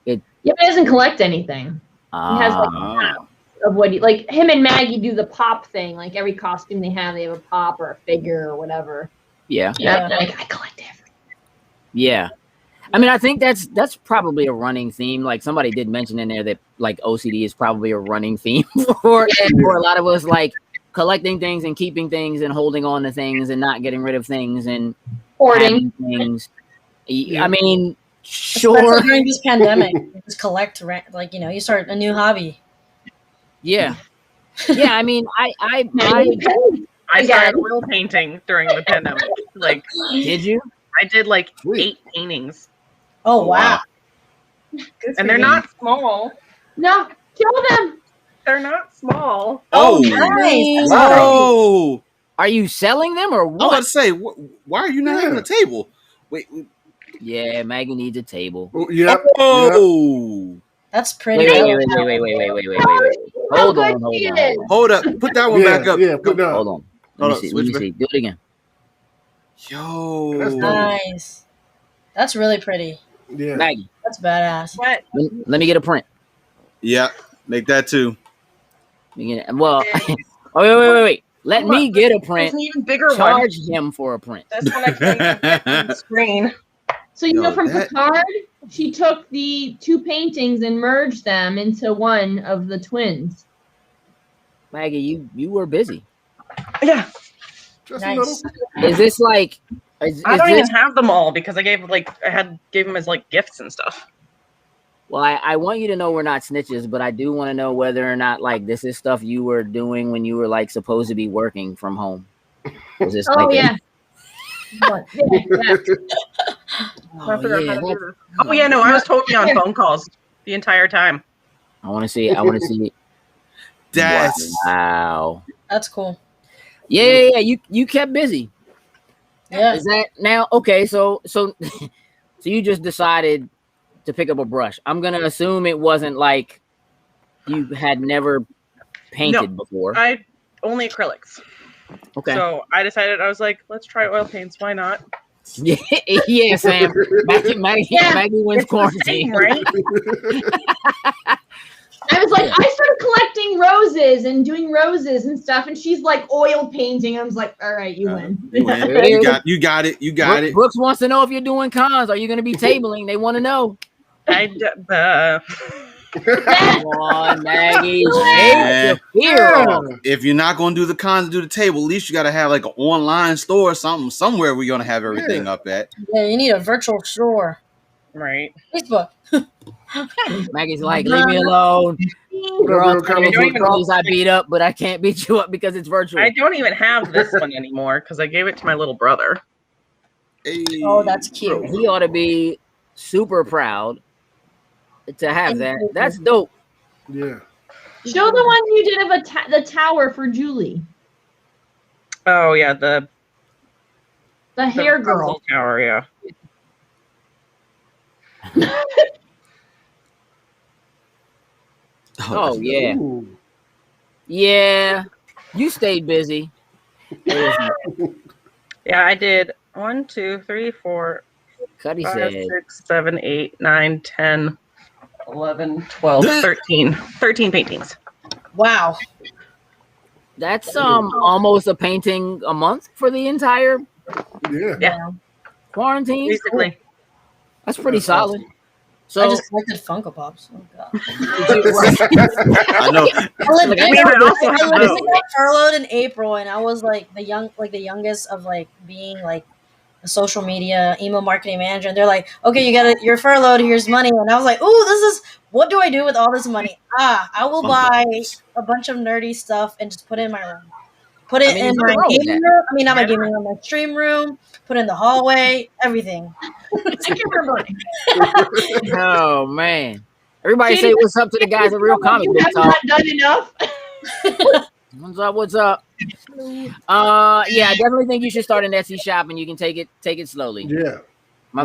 Yeah, but he doesn't collect anything. He has like of what like him and Maggie do the pop thing. Like every costume they have a pop or a figure or whatever. Yeah. Like I collect everything. Yeah. I mean, I think that's probably a running theme. Like somebody did mention in there that like OCD is probably a running theme for a lot of us, like collecting things and keeping things and holding on to things and not getting rid of things and hoarding things. I mean, sure. Especially during this pandemic, you just collect, like, you start a new hobby. Yeah. Yeah, I mean, I started oil painting during the pandemic. Like, did you? I did like 8 paintings. Oh, wow. And they're not small. No, kill them. They're not small. Oh, nice. Whoa. Are you selling them or I was what? about to say, why are you not having a table? Wait. Yeah, Maggie needs a table. Yeah. Oh. That's pretty. Wait. Hold up. Put that one back up. Yeah, put that. Hold on. Let me see. Do it again. Yo. That's nice. That's really pretty. Yeah. Maggie. That's badass. What? Let me get a print. Yeah, make that too. Well, wait. Let me get a print. There's an even bigger Charge one. him for a print. This one I can't even get on the screen. So from Picard, she took the 2 paintings and merged them into one of the twins. Maggie, you were busy. Yeah. Nice. Is this like? I don't even have them all because I gave them as like gifts and stuff. Well, I want you to know we're not snitches, but I do want to know whether or not like this is stuff you were doing when you were like supposed to be working from home. Was this? Oh yeah. Oh yeah, no, I was totally on phone calls the entire time. I want to see. Wow. That's cool. Yeah. You kept busy. Yeah. Is that now okay? So you just decided to pick up a brush. I'm gonna assume it wasn't like you had never painted before. I only acrylics. Okay. So I decided, I was like, let's try oil paints. Why not? Yeah, Sam. Maggie wins quarantine, right? I was like, I started collecting roses and doing roses and stuff, and she's like oil painting. I was like, all right, you win. You got it. Brooks wants to know if you're doing cons. Are you going to be tabling? They want to know. Come on, Maggie. Man. Hero. If you're not gonna do the cons, do the table. At least you gotta have like an online store or something somewhere we're gonna have everything up at. Yeah, you need a virtual store. Right. Facebook. Maggie's like, leave me alone. You're on I beat up, but I can't beat you up because it's virtual. I don't even have this one anymore because I gave it to my little brother. Hey. Oh, that's cute. He ought to be super proud to have that. That's dope. Yeah. Show the one you did of the tower for Julie. Oh yeah, the hair girl tower. Yeah. Oh yeah. Ooh. Yeah. You stayed busy. Yeah, I did 1, 2, 3, 4, Cuddy 5, said 6, 7, 8, 9, 10, 11, 12, 13. 13 paintings. Wow. that's almost a painting a month for the entire Yeah. quarantine. Basically. That's pretty solid. So I just collected Funko Pops. Oh god. I know. I got furloughed in April, and I was like the youngest of like being like a social media email marketing manager. And they're like, "Okay, you're furloughed. Here's money." And I was like, "Ooh, this is what do I do with all this money? I will buy a bunch of nerdy stuff and just put it in my room. Put it in my gaming room. I mean, not my gaming room, my stream room. Put it in the hallway. Everything." I can remember. Oh man! Everybody say what's up to the guys at Real Comic Book Talk. Not done enough. What's up? What's up? Yeah, I definitely think you should start an Etsy shop, and you can take it slowly. Yeah. My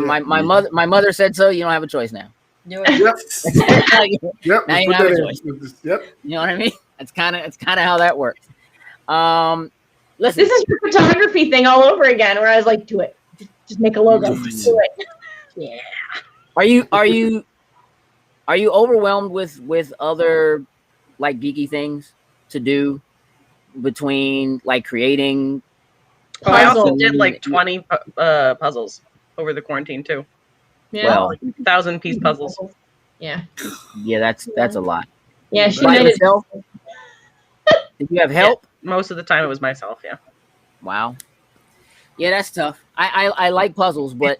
mother said so. You don't have a choice now. Do it. Yep. Now you don't have a choice. Yep. You know what I mean? It's kind of how that works. Listen, This is your photography thing all over again, where I was like, "Do it. Just make a logo. Do it." Yeah. Are you overwhelmed with other like geeky things to do between like creating? Oh, I also did like 20 puzzles over the quarantine too. Yeah. Well, like 1,000-piece puzzles. Yeah. Yeah, that's a lot. Yeah, she By made it. yourself? Did you have help? Yeah, most of the time it was myself. Yeah. Wow. Yeah, that's tough. I like puzzles, but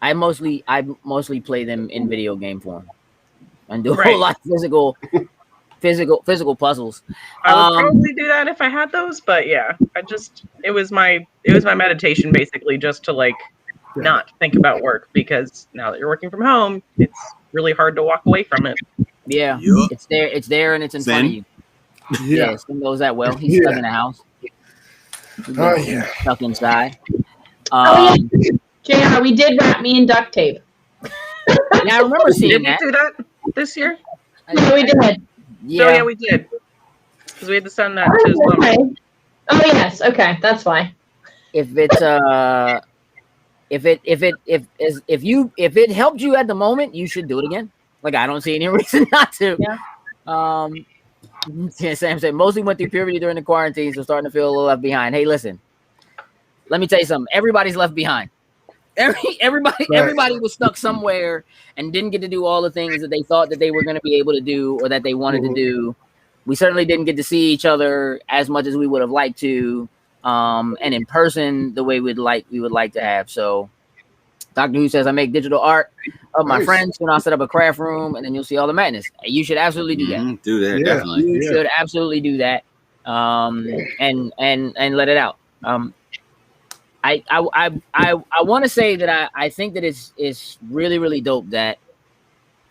I mostly play them in video game form and do a whole lot of physical puzzles. I would probably do that if I had those, but yeah, it was my meditation basically, just to like not think about work, because now that you're working from home, it's really hard to walk away from it. Yeah, it's there and it's in front of you. Yeah, Sim knows that well. He's stuck in the house. Stuck inside. JR, we did wrap me in duct tape. Yeah, I remember seeing that. Did we do that this year? No, we did. Yeah, oh, yeah, we did. Because we had to send that to his mom. Okay. Oh yes, okay, that's fine. If it helped you at the moment, you should do it again. Like, I don't see any reason not to. Yeah. Sam said mostly went through puberty during the quarantine, so starting to feel a little left behind. Hey, listen, let me tell you something. Everybody's left behind. Everybody was stuck somewhere and didn't get to do all the things that they thought that they were going to be able to do or that they wanted to do. We certainly didn't get to see each other as much as we would have liked to, and in person the way we would like to have. So Dr. Who says I make digital art of my friends when I set up a craft room, and then you'll see all the madness. You should absolutely do that. Do that, definitely. You should absolutely do that, and let it out. I want to say that I think that it's really, really dope that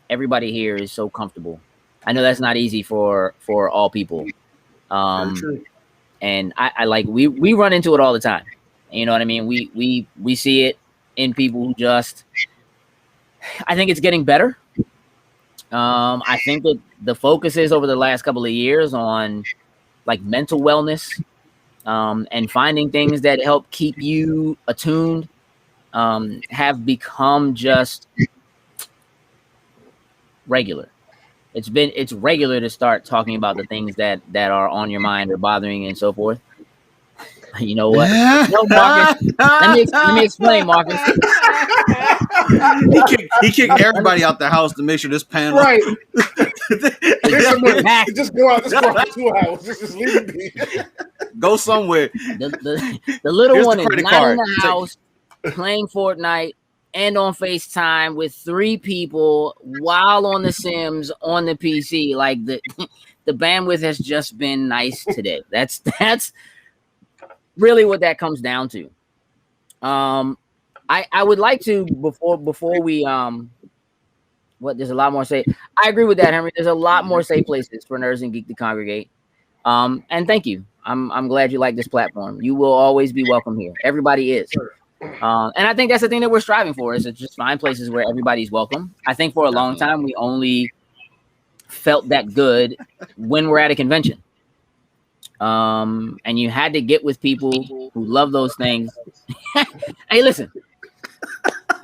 everybody here is so comfortable. I know that's not easy for all people. And I like we run into it all the time. You know what I mean? We see it in people who just, I think it's getting better. I think that the focus is over the last couple of years on like mental wellness, and finding things that help keep you attuned, have become just regular. It's regular to start talking about the things that are on your mind or bothering you and so forth. You know what? No, Marcus. Let me explain, Marcus. he kicked everybody out the house to make sure this panel. Right. Exactly. Just go out for 2 hours. Just leave it be. Go somewhere. The little Here's one the is credit not card. in the house playing Fortnite and on FaceTime with 3 people while on The Sims on the PC. Like the bandwidth has just been nice today. That's really what that comes down to. I would like to before we there's a lot more safe. I agree with that, Henry. There's a lot more safe places for nerds and geek to congregate. And thank you. I'm glad you like this platform. You will always be welcome here. Everybody is. And I think that's the thing that we're striving for, is to just find places where everybody's welcome. I think for a long time we only felt that good when we're at a convention. And you had to get with people who love those things. Hey, listen.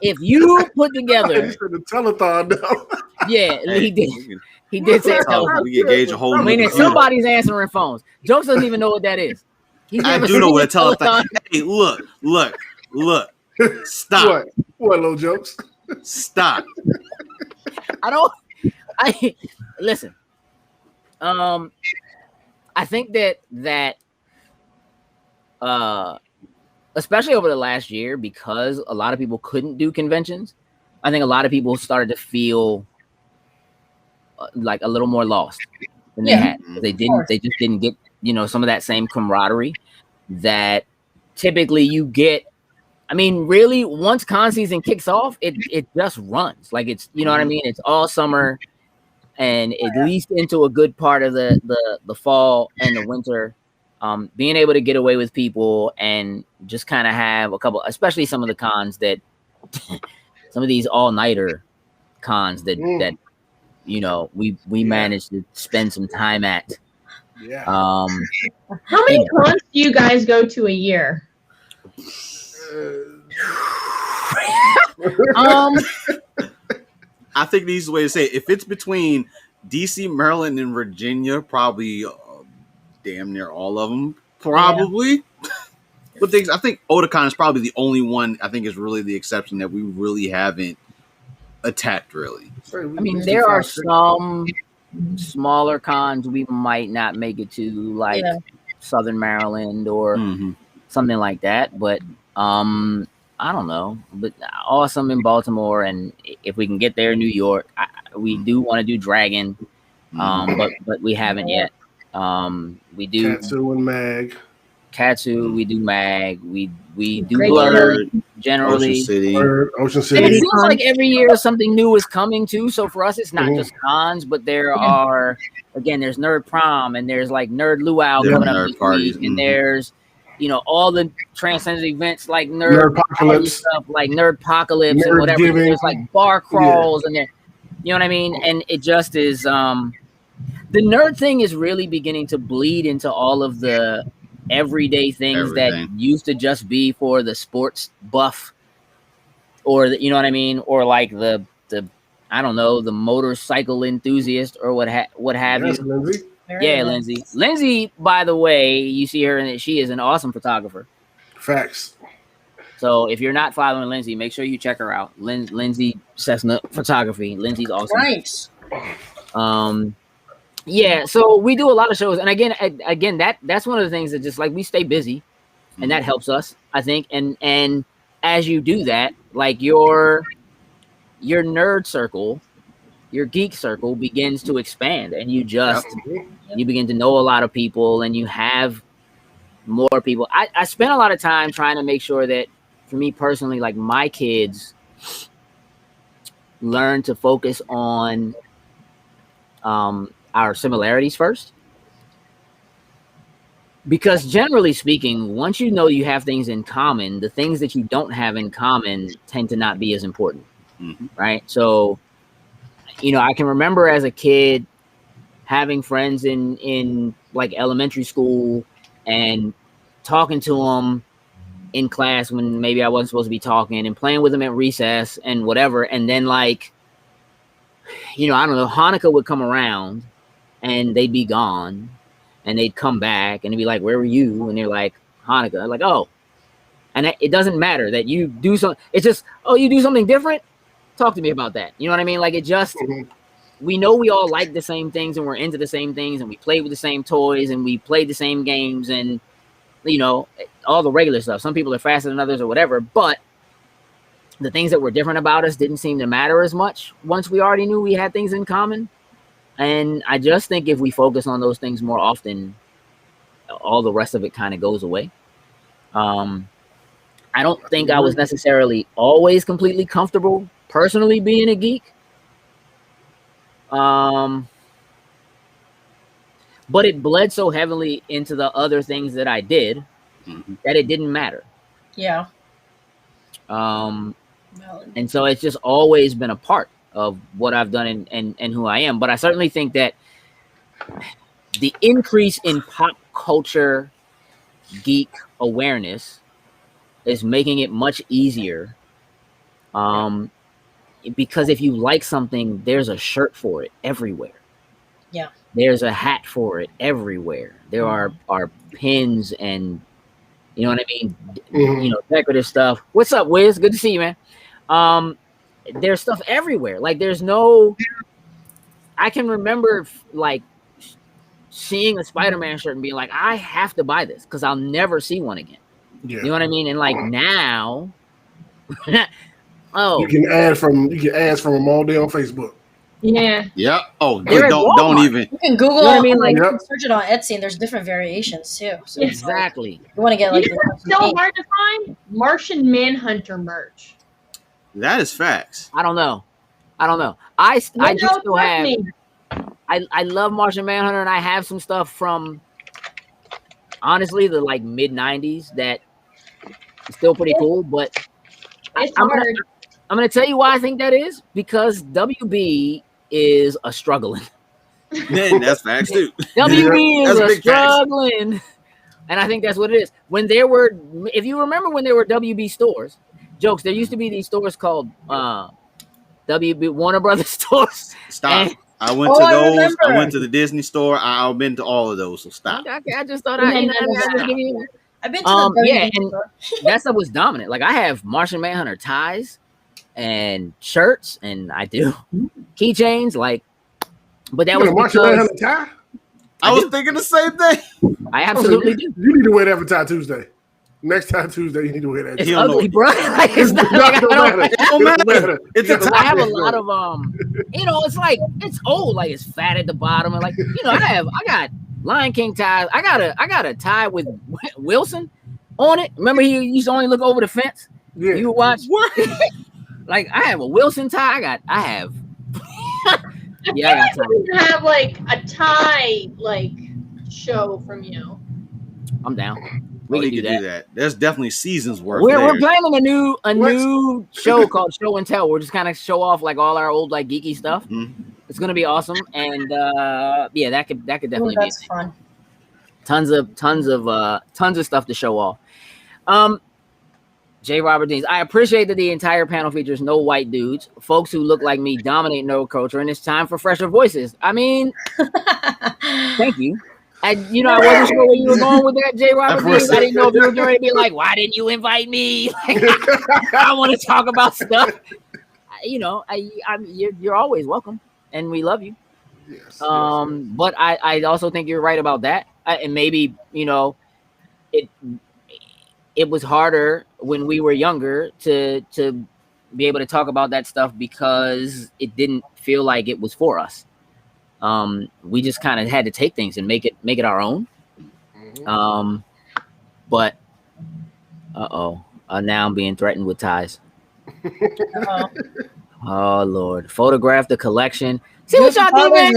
If you put together the telethon, though. Yeah, he did. He did say telephone. We can gauge a whole. I mean, somebody's answering phones. Jokes doesn't even know what that is. I do know what a telethon. Hey, look. Stop. What, little Jokes? Stop. Listen. I think that especially over the last year, because a lot of people couldn't do conventions, I think a lot of people started to feel like a little more lost than they had. They just didn't get, some of that same camaraderie that typically you get. I mean, really, once con season kicks off, it just runs. Like, it's, you know what I mean? It's all summer and at least into a good part of the fall and the winter. Being able to get away with people and just kind of have a couple, especially some of the cons that some of these all-nighter cons that we managed to spend some time at. Yeah. How many cons do you guys go to a year? I think the easiest way to say it, if it's between DC, Maryland, and Virginia, probably damn near all of them, probably. Yeah. But I think Otakon is probably the only one I think is really the exception that we really haven't attacked, really. I mean, there are some smaller cons we might not make it to, like Southern Maryland or something like that, but I don't know. But awesome in Baltimore, and if we can get there in New York, we do want to do Dragon, but we haven't yet. We do Katsu and Mag. We do Mag. We do Blurred generally. Ocean City. And it seems like every year something new is coming too. So for us, it's not just cons, but there are, again, there's Nerd Prom, and there's like Nerd Luau coming up this week, and there's all the transcendent events like Nerdpocalypse stuff, like Nerdpocalypse and whatever. There's like bar crawls and there, you know what I mean? And it just is. The nerd thing is really beginning to bleed into all of the everyday things that used to just be for the sports buff, or you know what I mean, or like the I don't know, the motorcycle enthusiast or what have you. Lindsay. Yeah, Lindsay. Lindsay, by the way, you see her, and she is an awesome photographer. Facts. So if you're not following Lindsay, make sure you check her out. Lindsay Cessna Photography. Lindsay's awesome. Nice. Yeah, so we do a lot of shows, and again, that's one of the things that just like we stay busy, and that helps us, I think. And as you do that, like your nerd circle, your geek circle begins to expand, and you begin to know a lot of people, and you have more people. I spent a lot of time trying to make sure that, for me personally, like my kids learn to focus on our similarities first, because generally speaking, once you know you have things in common, the things that you don't have in common tend to not be as important, right? So, I can remember as a kid having friends in like elementary school and talking to them in class when maybe I wasn't supposed to be talking, and playing with them at recess and whatever. And then like, I don't know, Hanukkah would come around and they'd be gone, and they'd come back and they'd be like, "Where were you?" And they're like, "Hanukkah." I'm like, "Oh." And it doesn't matter that you do something. It's just, oh, you do something different. Talk to me about that. You know what I mean? Like, it just, Mhm. we know we all like the same things and we're into the same things and we play with the same toys and we play the same games and, you know, all the regular stuff. Some people are faster than others or whatever, but the things that were different about us didn't seem to matter as much once we already knew we had things in common. And I just think if we focus on those things more often, all the rest of it kind of goes away. I don't think I was necessarily always completely comfortable personally being a geek. But it bled so heavily into the other things that I did that it didn't matter. Yeah. And so it's just always been a part of what I've done and who I am. But I certainly think that the increase in pop culture geek awareness is making it much easier. Because if you like something, there's a shirt for it everywhere. Yeah. There's a hat for it everywhere. There are pins and, you know what I mean? You know, decorative stuff. What's up, Wiz? Good to see you, man. There's stuff everywhere. Like, there's no, I can remember like seeing a Spider-Man shirt and being like, I have to buy this because I'll never see one again. Yeah. You know what I mean? And like now, you can add from them all day on Facebook. Yeah. Yeah. Oh, They're at don't Walmart. even. You can Google. You know what I mean? Like, you can search it on Etsy, and there's different variations too. So it's like, exactly. you want to get like You know what's so hard to find? Martian Manhunter merch. That is facts. I don't know. I do still have. Me. I love Martian Manhunter, and I have some stuff from, honestly, the like mid '90s that is still pretty cool. But It's I'm hard. gonna tell you why I think that is, because WB is a struggling. Man, that's facts too. WB is That's a big facts. struggling, and I think that's what it is. When there were, if you remember, when there were WB stores, jokes. There used to be these stores called WB Warner Brothers stores. Stop. And, I went to those. remember. I went to the Disney store. I've been to all of those. So stop. okay, I just thought I just give you. I've been to the Yeah, WB and store. that stuff was dominant. Like, I have Martian Manhunter ties and shirts, and I do keychains. Like, but that was Martian because Manhunter tie? I was thinking the same thing. I absolutely do. You need to wear that for Tie Tuesday. Next Tie Tuesday, you need to wear that. It's He don't ugly, know. bro. Like, it's not, like, It don't matter. It's a I have a tie. lot of you know, it's like, it's old, like it's fat at the bottom, and like, you know, I got Lion King ties. I got a tie with Wilson on it. Remember, he used to only look over the fence. Yeah. You would watch. Like, I have a Wilson tie. I have. Yeah, I got I feel like we can have like a tie like show from you. I'm down. We We can can do that. There's definitely seasons worth. We're there. planning a new show called Show and Tell. We're just kind of show off like all our old like geeky stuff. It's gonna be awesome, and yeah, that could definitely be That's fun. tons of stuff to show off. J. Robert Deans, I appreciate that the entire panel features no white dudes. Folks who look like me dominate nerd culture, and it's time for fresher voices. I mean, thank you. I wasn't sure where you were going with that, J. Robert Deans. I didn't know if you were going to be like, why didn't you invite me? Like, I want to talk about stuff. You know, you're always welcome, and we love you. Yes, But I also think you're right about that. And maybe, you know, it was harder when we were younger to be able to talk about that stuff because it didn't feel like it was for us. We just kind of had to take things and make it our own. But now I'm being threatened with ties. Oh Lord, photograph the collection. See what y'all do, man.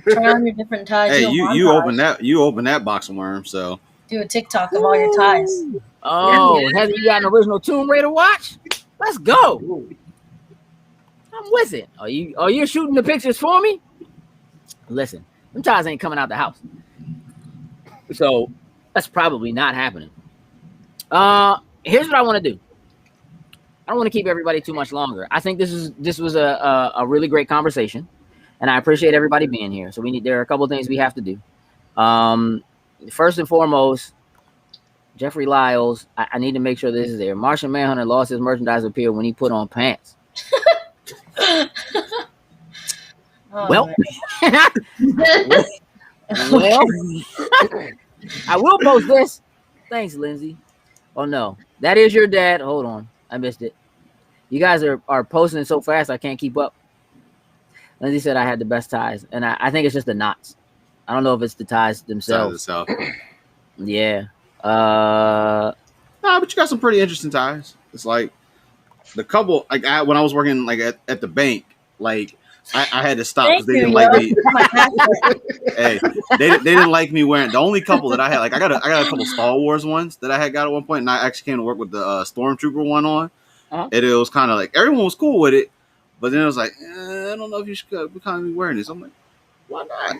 Try on your different ties. Hey, you open that box of worms. So do a TikTok of all your ties. Oh, have you got an original Tomb Raider watch? Let's go. I'm with it. Are you shooting the pictures for me? Listen, them ties ain't coming out the house, so that's probably not happening. Here's what I want to do. I don't want to keep everybody too much longer. I think this was a really great conversation, and I appreciate everybody being here. So there are a couple of things we have to do. First and foremost, Jeffrey Lyles, I need to make sure this is there. Martian Manhunter lost his merchandise appeal when he put on pants. Oh, Well, man. well, I will post this. Thanks, Lindsay. Oh no, that is your dad. Hold on, I missed it. You guys are posting so fast, I can't keep up. Lindsay said I had the best ties, and I think it's just the knots. I don't know if it's the ties themselves. Yeah. Nah, but you got some pretty interesting ties. It's like the couple, like when I was working like at the bank, like I had to stop because they didn't like me. Hey, they didn't like me wearing. The only couple that I had, like I got a couple Star Wars ones that I had got at one point, and I actually came to work with the Stormtrooper one on, and it was kind of like everyone was cool with it, but then it was like I don't know if you should be kind of be wearing this. I'm like, why not?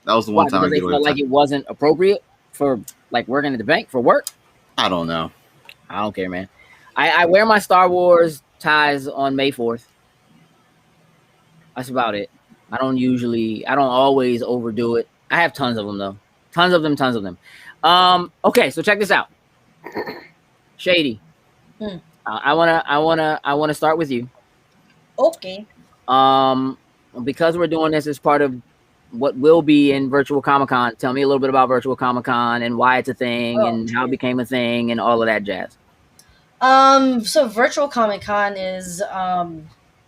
That was the one time because they felt like it wasn't appropriate for like working at the bank for work. I don't know. I don't care, man. I wear my Star Wars ties on May 4th. That's about it. I don't always overdo it. I have tons of them though. Tons of them. Okay, so check this out. Shady. I wanna start with you. Okay. Because we're doing this as part of what will be in Virtual Comic-Con, tell me a little bit about Virtual Comic-Con and why it's a thing and how it became a thing and all of that jazz. So Virtual Comic-Con is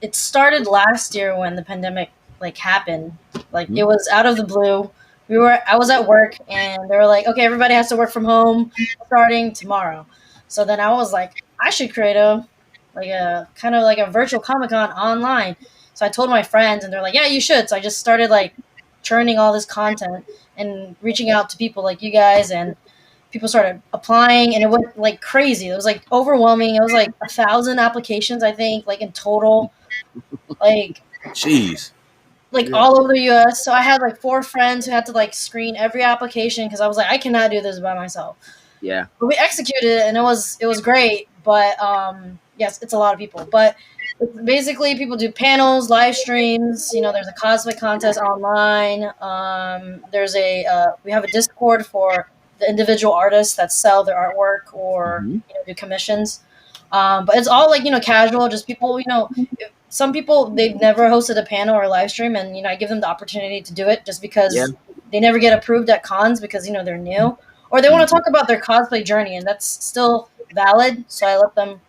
it started last year when the pandemic like happened. Like it was out of the blue. I was at work and they were like, okay, everybody has to work from home starting tomorrow. So then I was like, I should create a kind of like a Virtual Comic-Con online. So I told my friends and they're like, yeah, you should. So I just started like churning all this content and reaching out to people like you guys, and people started applying and it went like crazy. It was like overwhelming. It was like 1,000 applications, I think, like in total. Like, jeez. Like all over the US. So I had like 4 friends who had to like screen every application because I was like, I cannot do this by myself. Yeah. But we executed it and it was great. But yes, it's a lot of people. But basically people do panels, live streams, there's a cosplay contest online. There's we have a Discord for the individual artists that sell their artwork or do commissions. But it's all like, casual, just people, some people, they've never hosted a panel or a live stream, and, I give them the opportunity to do it just because they never get approved at cons because, they're new, or they want to talk about their cosplay journey, and that's still valid. So I let them,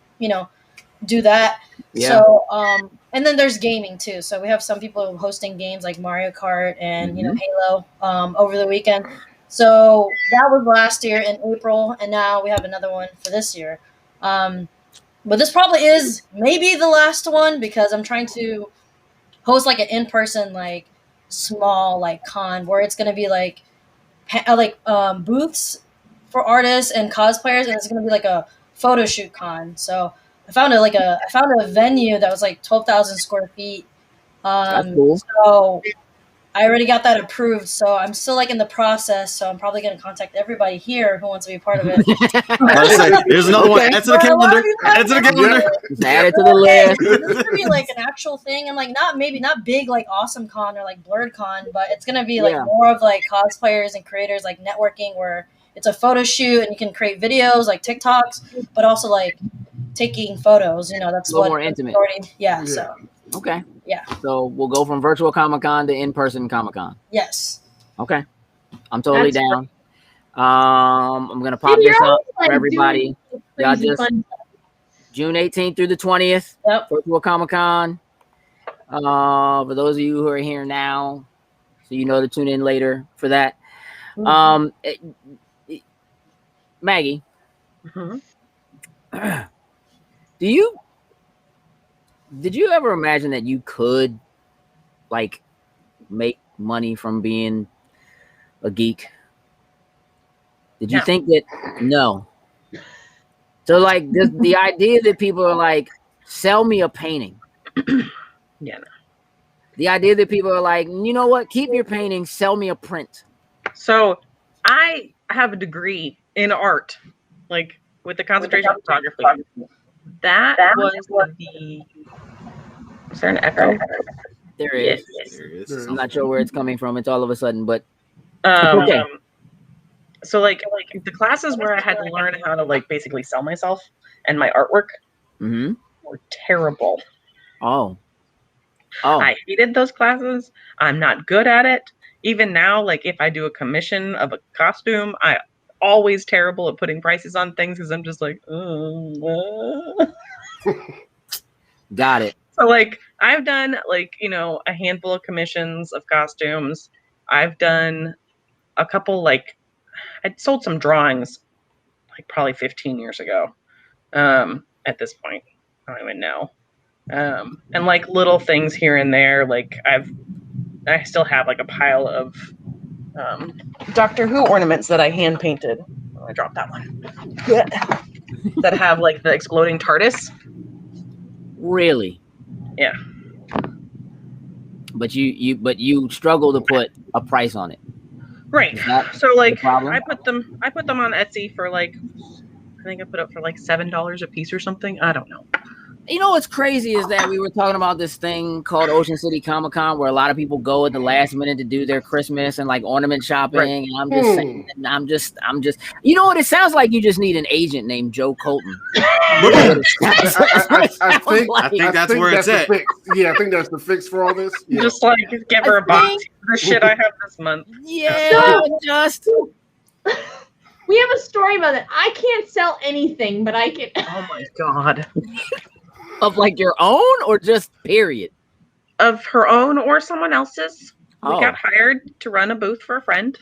do that. Yeah. So, and then there's gaming too. So we have some people hosting games like Mario Kart and, Halo, over the weekend. So that was last year in April, and now we have another one for this year. But this probably is maybe the last one because I'm trying to host like an in-person, like small, like con where it's going to be like booths for artists and cosplayers, and it's going to be like a photo shoot con. So I found a venue that was like 12,000 square feet. That's cool. So I already got that approved, so I'm still like in the process. So I'm probably going to contact everybody here who wants to be part of it. There's another one. Add to the calendar. Add to the calendar. Add it to the list. This is gonna be like an actual thing, and like not big like Awesome Con or like Blurred Con, but it's gonna be like more of like cosplayers and creators like networking, where it's a photo shoot and you can create videos like TikToks, but also like taking photos. That's a little more intimate. Yeah. So. Okay. Yeah. So we'll go from Virtual Comic-Con to in-person Comic-Con. Yes. Okay. I'm totally down. I'm gonna pop this up for everybody. Y'all just June 18th through the 20th. Yep. Virtual Comic-Con. For those of you who are here now, so you know to tune in later for that. Maggie, did you ever imagine that you could like make money from being a geek? Did you think that? No. So like the idea that people are like, sell me a painting. Yeah. No. The idea that people are like, you know what? Keep your painting, sell me a print. So I have a degree in art, like with the concentration in photography. That was the. Is there an echo? There is. Yes. There it is. I'm not sure where it's coming from. It's all of a sudden, but okay. So like the classes where I had to learn how to like basically sell myself and my artwork were terrible. Oh. I hated those classes. I'm not good at it. Even now, like if I do a commission of a costume, I always terrible at putting prices on things because I'm just like, Got it. So like I've done like, a handful of commissions of costumes. I've done a couple, like I sold some drawings like probably 15 years ago. At this point, I don't even know. And like little things here and there, like I still have like a pile of Doctor Who ornaments that I hand painted. Oh, I dropped that one. That have like the exploding TARDIS. Really? Yeah. But you struggle to put a price on it. Right. Is that So like the problem? I put them on Etsy for like, I think I put up for like $7 a piece or something. I don't know. You know what's crazy is that we were talking about this thing called Ocean City Comic Con where a lot of people go at the last minute to do their Christmas and like ornament shopping. Right. And I'm just saying, I'm just, you know what? It sounds like you just need an agent named Joe Colton. I think that's where it's at. Yeah, I think that's the fix for all this. Yeah. Just like give her a box of the shit I have this month. Yeah, just. We have a story about it. I can't sell anything, but I can. Oh my god. Of like your own or just period? Of her own or someone else's. Oh. We got hired to run a booth for a friend,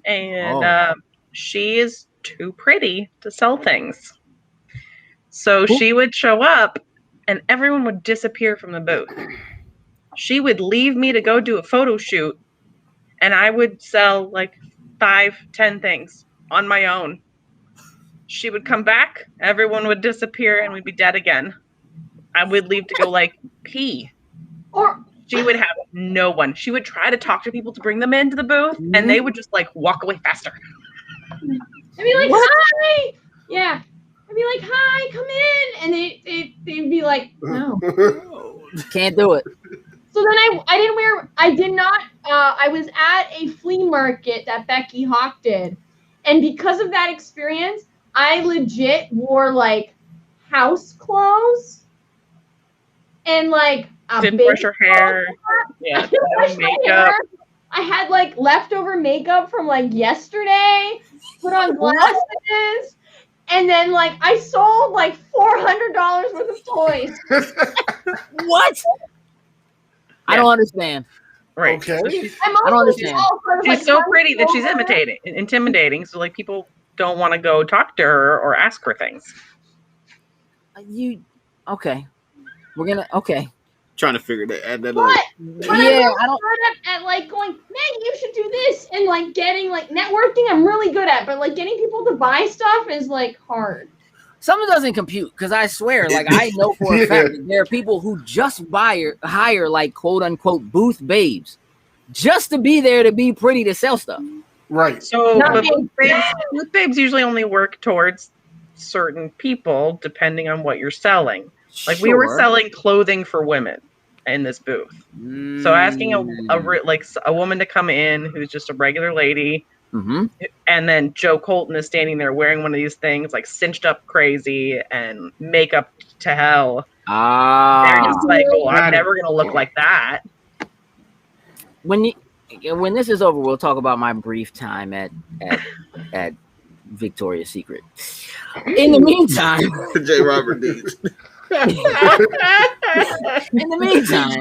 and she is too pretty to sell things. So she would show up, and everyone would disappear from the booth. She would leave me to go do a photo shoot, and I would sell like 5-10 things on my own. She would come back, everyone would disappear, and we'd be dead again. I would leave to go like pee. Or she would have no one. She would try to talk to people to bring them into the booth, and they would just like walk away faster. I'd be like, hi. Yeah. I'd be like, hi, come in. And they'd be like, no. Can't do it. So then I was at a flea market that Becky Hawk did. And because of that experience, I legit wore like house clothes and like didn't brush her hair. Yeah, makeup. I had like leftover makeup from like yesterday, put on glasses, and then like I sold like $400 worth of toys. What? I don't understand. Right. Okay. So I don't understand. She's so pretty that she's intimidating. So like people don't want to go talk to her or ask her things. Okay. We're gonna Trying to figure that. Add that But yeah, I don't at like going, Maggie, you should do this, and like getting like networking. I'm really good at, but like getting people to buy stuff is like hard. Something doesn't compute because I swear, like I know for a fact that there are people who just hire like quote unquote booth babes just to be there to be pretty to sell stuff. Right. So booth babes usually only work towards certain people depending on what you're selling. Like we were selling clothing for women in this booth. So asking a woman to come in who's just a regular lady, and then Joe Colton is standing there wearing one of these things like cinched up crazy and makeup to hell. They're just like, oh, I'm never gonna look like that. When this is over, we'll talk about my brief time at Victoria's Secret. In the meantime, J. Robert Deeds. In the meantime,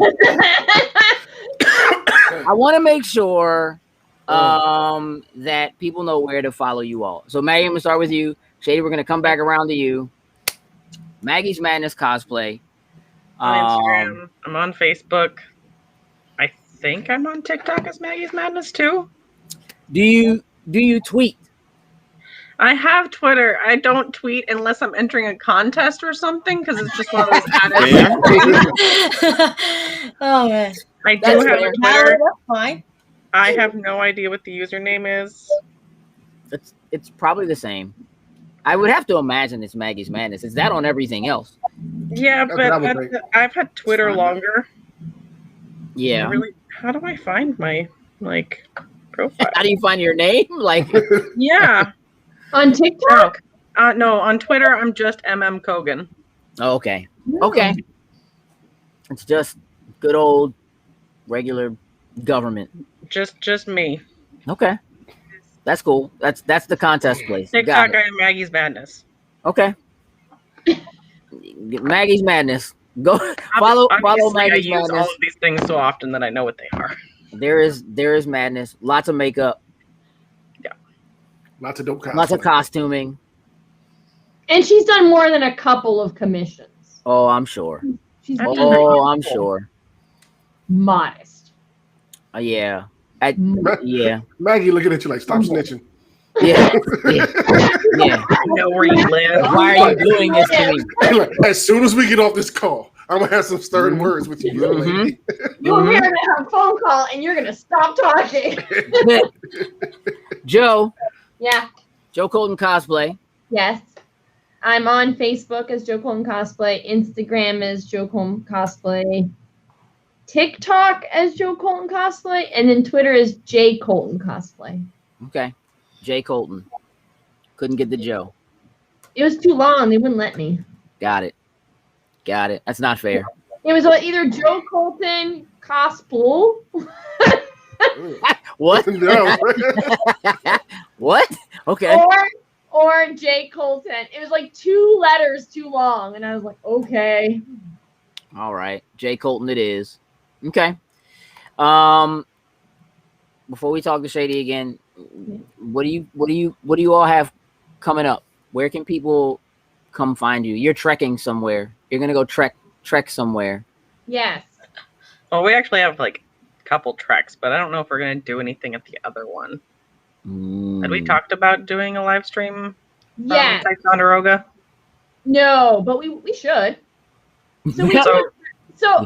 I want to make sure that people know where to follow you all. So Maggie, I'm gonna start with you. Shady, we're gonna come back around to you. Maggie's Madness Cosplay. On Instagram, I'm on Facebook. I think I'm on TikTok as Maggie's Madness too. Do you tweet? I have Twitter. I don't tweet unless I'm entering a contest or something because it's just one of those added. Oh man, I do have a Twitter. That's fine. I have no idea what the username is. It's probably the same. I would have to imagine it's Maggie's Madness. Is that on everything else? Yeah, but I've had Twitter longer. Yeah. How do I find my profile? How do you find your name? Like, yeah. On TikTok? No, on Twitter I'm just MM Kogan. Oh, okay. Okay. It's just good old regular government. Just me. Okay, that's cool. That's the contest place. Got TikTok, it. I am Maggie's Madness. Okay, Maggie's Madness. Go follow Obviously, Maggie's I use all Madness. of these things so often that I know what they are. There is madness. Lots of makeup. Yeah. Lots of dope cosplay. Lots of costuming. And she's done more than a couple of commissions. Oh, I'm sure. She's Oh, I'm sure. modest. Yeah. Ma- Yeah. Maggie looking at you like, stop snitching. Yeah. Yeah. Yeah. I know where you live. Why are you doing this to me? Like, as soon as we get off this call, I'm gonna have some stern words with you, young lady. We're gonna have a phone call and you're gonna stop talking. Joe. Yeah. Joe Colton cosplay. Yes. I'm on Facebook as Joe Colton Cosplay, Instagram as Joe Colton Cosplay, TikTok as Joe Colton Cosplay, and then Twitter is J Colton Cosplay. Okay. Jay Colton. Couldn't get the Joe. It was too long. They wouldn't let me. Got it. That's not fair. It was either Joe Colton Cosplay What? No. What? Okay. or J Colton. It was like 2 letters too long, and I was like, okay. All right. Jay Colton it is. Okay. Before we talk to Shady again, what do you all have coming up? Where can people come find you? You're trekking somewhere. You're gonna go trek somewhere. Yes. Well, we actually have like a couple treks, but I don't know if we're gonna do anything at the other one. Had we talked about doing a live stream? Yes. Ticonderoga? No, but we should. So we You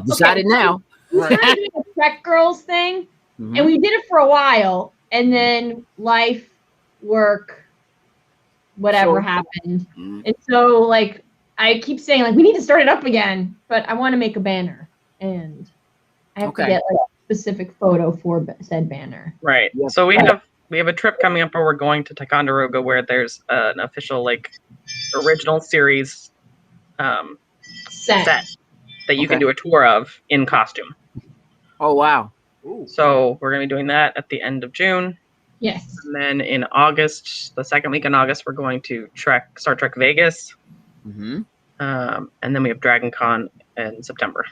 decided now. We started doing a Trek Girls thing, and we did it for a while, and then life, work, whatever happened. And so, like, I keep saying, like, we need to start it up again, but I want to make a banner, and I have to get like a specific photo for said banner. Right. Yep. So we have a trip coming up where we're going to Ticonderoga, where there's an official like original series set that you can do a tour of in costume. Oh wow! So we're gonna be doing that at the end of June. Yes. And then in August, the second week in August, we're going to Star Trek Vegas. Mm-hmm. And then we have Dragon Con in September.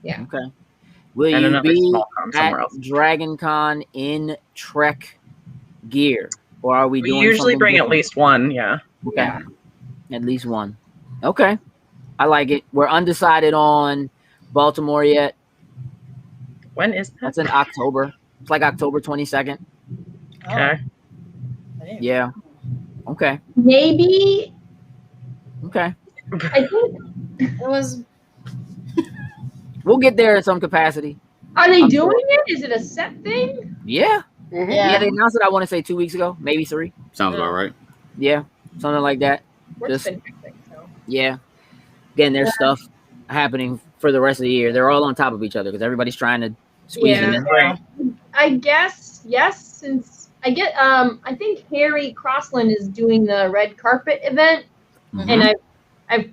Yeah. Okay. Will you be at else. Dragon Con in Trek gear, or are we doing? We usually bring different? at least one. Yeah. Okay. Yeah. At least one. Okay. I like it. We're undecided on Baltimore yet. When is that? That's in October. It's like October 22nd. Okay. Yeah. Okay. Maybe. Okay. I think it was. We'll get there in some capacity. Are they doing it? Is it a set thing? Yeah. Mm-hmm. Yeah. They announced it, I want to say 2 weeks ago, maybe 3. Sounds about right. Yeah. Something like that. Work's been hectic, so. Yeah. Again, there's stuff happening for the rest of the year. They're all on top of each other because everybody's trying to squeeze them in. Right. I guess yes, since I think Harry Crossland is doing the red carpet event, and I've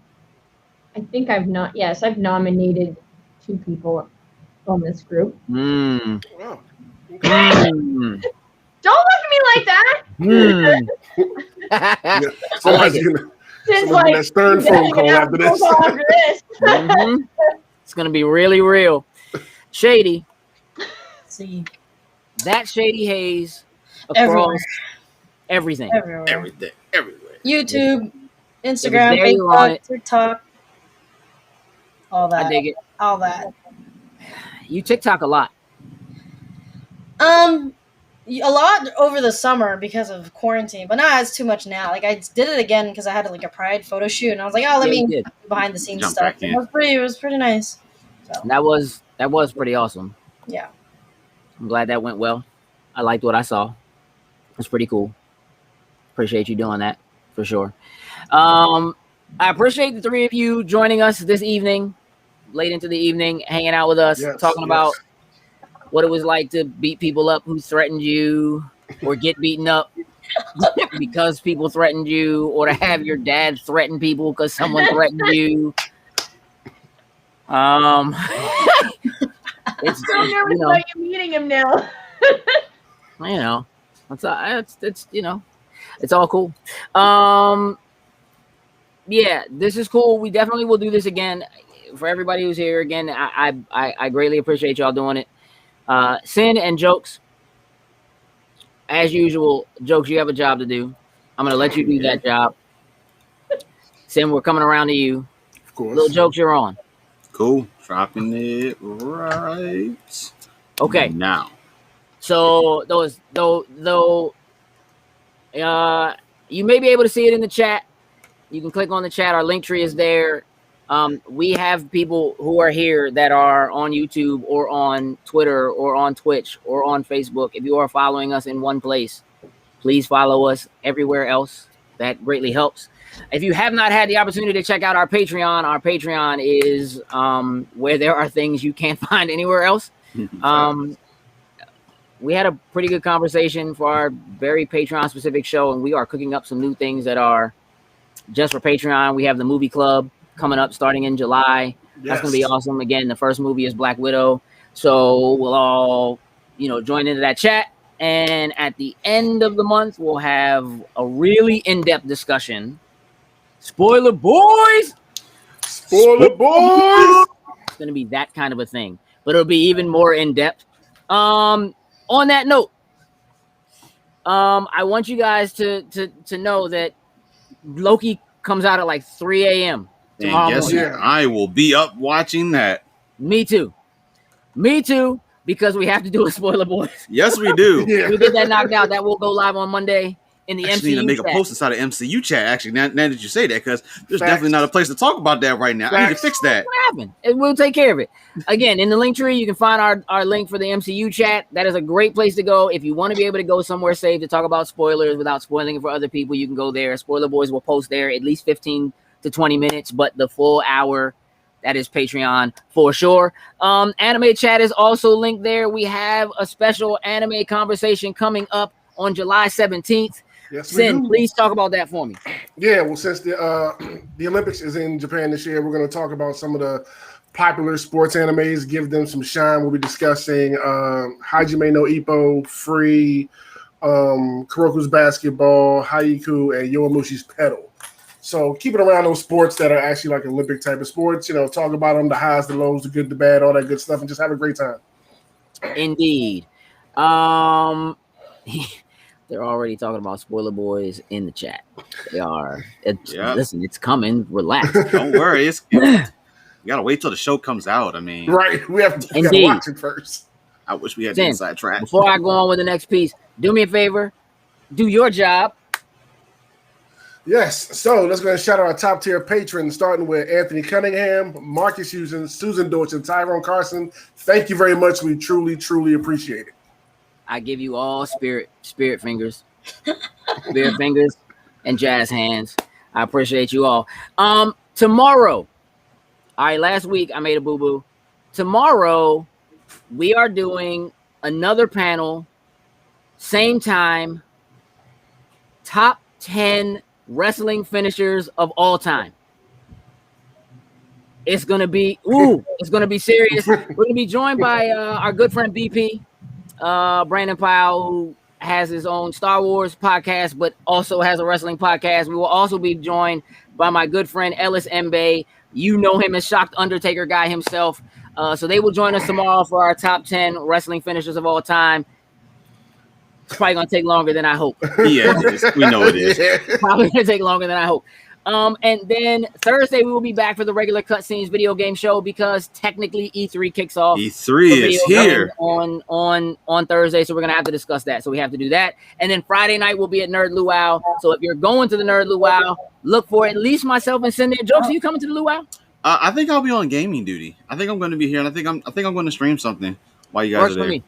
nominated 2 people on this group. Mm. Wow. Mm. Don't look at me like that. Mm. Yeah. I like it. Since like that stern phone call after this. Mm-hmm. It's gonna be really real. Shady. See. That Shady Haze across everything. Everywhere. YouTube, If Instagram, it's there, you want Facebook, it. TikTok. All that. I dig it. All that. You TikTok a lot. A lot over the summer because of quarantine, but nah, it's too much now. Like I did it again because I had like a Pride photo shoot, and I was like, oh, let me do behind the scenes stuff. It was pretty nice. So. That was pretty awesome. Yeah. I'm glad that went well. I liked what I saw. It's pretty cool. Appreciate you doing that for sure. I appreciate the 3 of you joining us this evening, late into the evening, hanging out with us, talking about what it was like to beat people up who threatened you or get beaten up because people threatened you, or to have your dad threaten people because someone threatened you. It's I'm nervous about you meeting him now. it's it's all cool. Yeah, this is cool. We definitely will do this again. For everybody who's here again, I greatly appreciate y'all doing it. Sin and Jokes, as usual. Jokes, you have a job to do. I'm gonna let you do that job. Sin, we're coming around to you. Of course. Little Jokes, you're on. Cool. Dropping it right. Okay. Now. So you may be able to see it in the chat. You can click on the chat. Our link tree is there. We have people who are here that are on YouTube or on Twitter or on Twitch or on Facebook. If you are following us in one place, please follow us everywhere else. That greatly helps. If you have not had the opportunity to check out our Patreon is where there are things you can't find anywhere else. We had a pretty good conversation for our very Patreon specific show, and we are cooking up some new things that are just for Patreon. We have the movie club coming up starting in July. That's going to be awesome. Again, the first movie is Black Widow. So we'll all, join into that chat. And at the end of the month, we'll have a really in-depth discussion. Spoiler boys! Spoiler boys! It's going to be that kind of a thing. But it'll be even more in-depth. On that note, I want you guys to know that Loki comes out at like 3 a.m. And guess what? I will be up watching that. Me too, because we have to do a Spoiler Boys. Yes, we do. We'll get that knocked out. That will go live on Monday in the MCU need to make chat. A post inside of MCU chat, actually, now that you say that, because there's definitely not a place to talk about that right now. I need to fix that. What happened? We'll take care of it. Again, in the link tree, you can find our link for the MCU chat. That is a great place to go. If you want to be able to go somewhere safe to talk about spoilers without spoiling it for other people, you can go there. Spoiler Boys will post there at least 15 to 20 minutes, but the full hour, that is Patreon for sure. Anime chat is also linked there. We have a special anime conversation coming up on July 17th. Yes, Sin, please talk about that for me. Yeah, well, since the Olympics is in Japan this year, we're going to talk about some of the popular sports animes, give them some shine. We'll be discussing Hajime no Ippo, Free, Kuroko's Basketball, Haiku, and Yowamushi's Pedal. So keep it around those sports that are actually like Olympic type of sports. Talk about them, the highs, the lows, the good, the bad, all that good stuff, and just have a great time. Indeed. They're already talking about Spoiler Boys in the chat. They are. Listen, it's coming. Relax. Don't worry. You gotta wait till the show comes out. I mean, right? We have to watch it first. I wish we had the inside track. Before I go on with the next piece, do me a favor. Do your job. Yes. So let's go and shout out our top tier patrons, starting with Anthony Cunningham, Marcus Houston, Susan Deutsch, and Tyrone Carson. Thank you very much. We truly, truly appreciate it. I give you all spirit fingers, spirit fingers, and jazz hands. I appreciate you all. Tomorrow, all right, last week I made a boo-boo. Tomorrow, we are doing another panel, same time, top 10 wrestling finishers of all time. It's going to be serious. We're going to be joined by our good friend BP. Brandon Powell, who has his own Star Wars podcast, but also has a wrestling podcast. We will also be joined by my good friend Ellis Mbaye. You know him as Shocked Undertaker guy himself. So they will join us tomorrow for our top 10 wrestling finishers of all time. It's probably going to take longer than I hope. Yeah, it is. We know it is. Probably going to take longer than I hope. And then Thursday, we will be back for the regular Cutscenes video game show because technically E3 kicks off. E3 is here on Thursday, so we're going to have to discuss that. So we have to do that. And then Friday night, we'll be at Nerd Luau. So if you're going to the Nerd Luau, look for at least myself and Cindy. Jokes, are you coming to the Luau? I think I'll be on gaming duty. I think I'm going to be here, and I think I'm going to stream something while you guys are there. For me.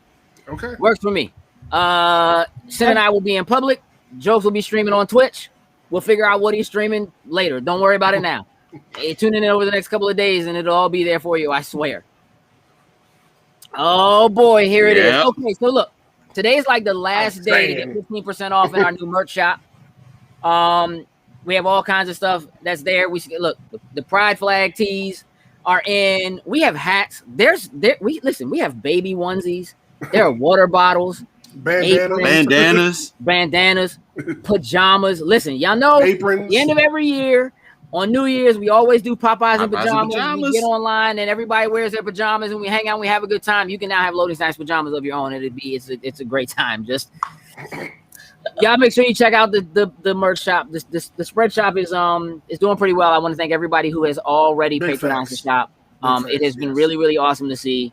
Okay. Works for me. Sin and I will be in public. Jokes will be streaming on Twitch. We'll figure out what he's streaming later. Don't worry about it now. Hey, tune in over the next couple of days, and it'll all be there for you, I swear. Oh, boy, here it is. Okay, so look. Today's like the last day to get 15% off in our new merch shop. We have all kinds of stuff that's there. Look, the Pride flag tees are in. We have hats. We have baby onesies. There are water bottles, Bandanas, bandanas, pajamas. Listen, y'all know aprons. At the end of every year, on New Year's, we always do Popeyes in pajamas. We get online and everybody wears their pajamas and we hang out and we have a good time. You can now have Loading Snacks pajamas of your own. It's a great time. Just y'all make sure you check out the merch shop. The spread shop is doing pretty well. I want to thank everybody who has already patronized the shop. It has been really, really awesome to see.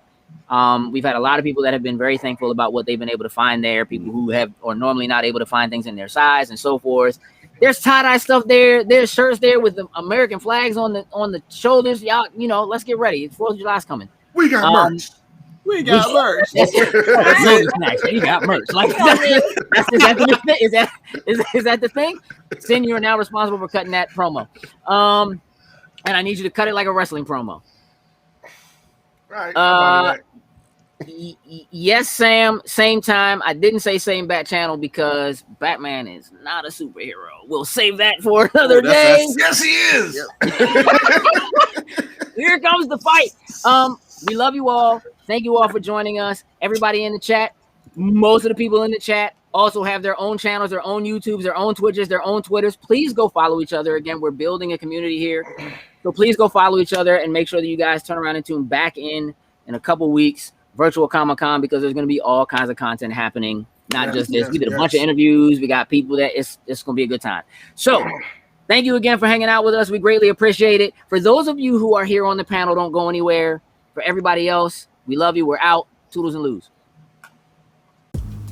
We've had a lot of people that have been very thankful about what they've been able to find there. People who have or normally not able to find things in their size and so forth. There's tie-dye stuff there. There's shirts there with the American flags on the shoulders. Y'all, let's get ready. 4th of July's coming. We got merch. We got merch. That's Snacks. We got merch. Like is that the thing? Sin, you are now responsible for cutting that promo. And I need you to cut it like a wrestling promo. Right. Yes, Sam. Same time. I didn't say same bat channel because Batman is not a superhero. We'll save that for another day. Yes, he is. Here comes the fight. We love you all. Thank you all for joining us. Everybody in the chat. Most of the people in the chat also have their own channels, their own YouTubes, their own Twitches, their own Twitters. Please go follow each other. Again, we're building a community here. So please go follow each other and make sure that you guys turn around and tune back in a couple weeks. Virtual Comic-Con, because there's going to be all kinds of content happening, not just this. We did a bunch of interviews. We got people that it's going to be a good time. So thank you again for hanging out with us. We greatly appreciate it. For those of you who are here on the panel, don't go anywhere. For everybody else, we love you. We're out. Toodles and loos.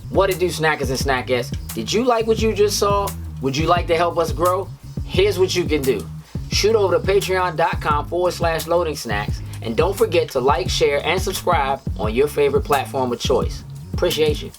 What it do, snackers and snackettes? Did you like what you just saw? Would you like to help us grow? Here's what you can do. Shoot over to patreon.com/loading snacks. And don't forget to like, share, and subscribe on your favorite platform of choice. Appreciate you.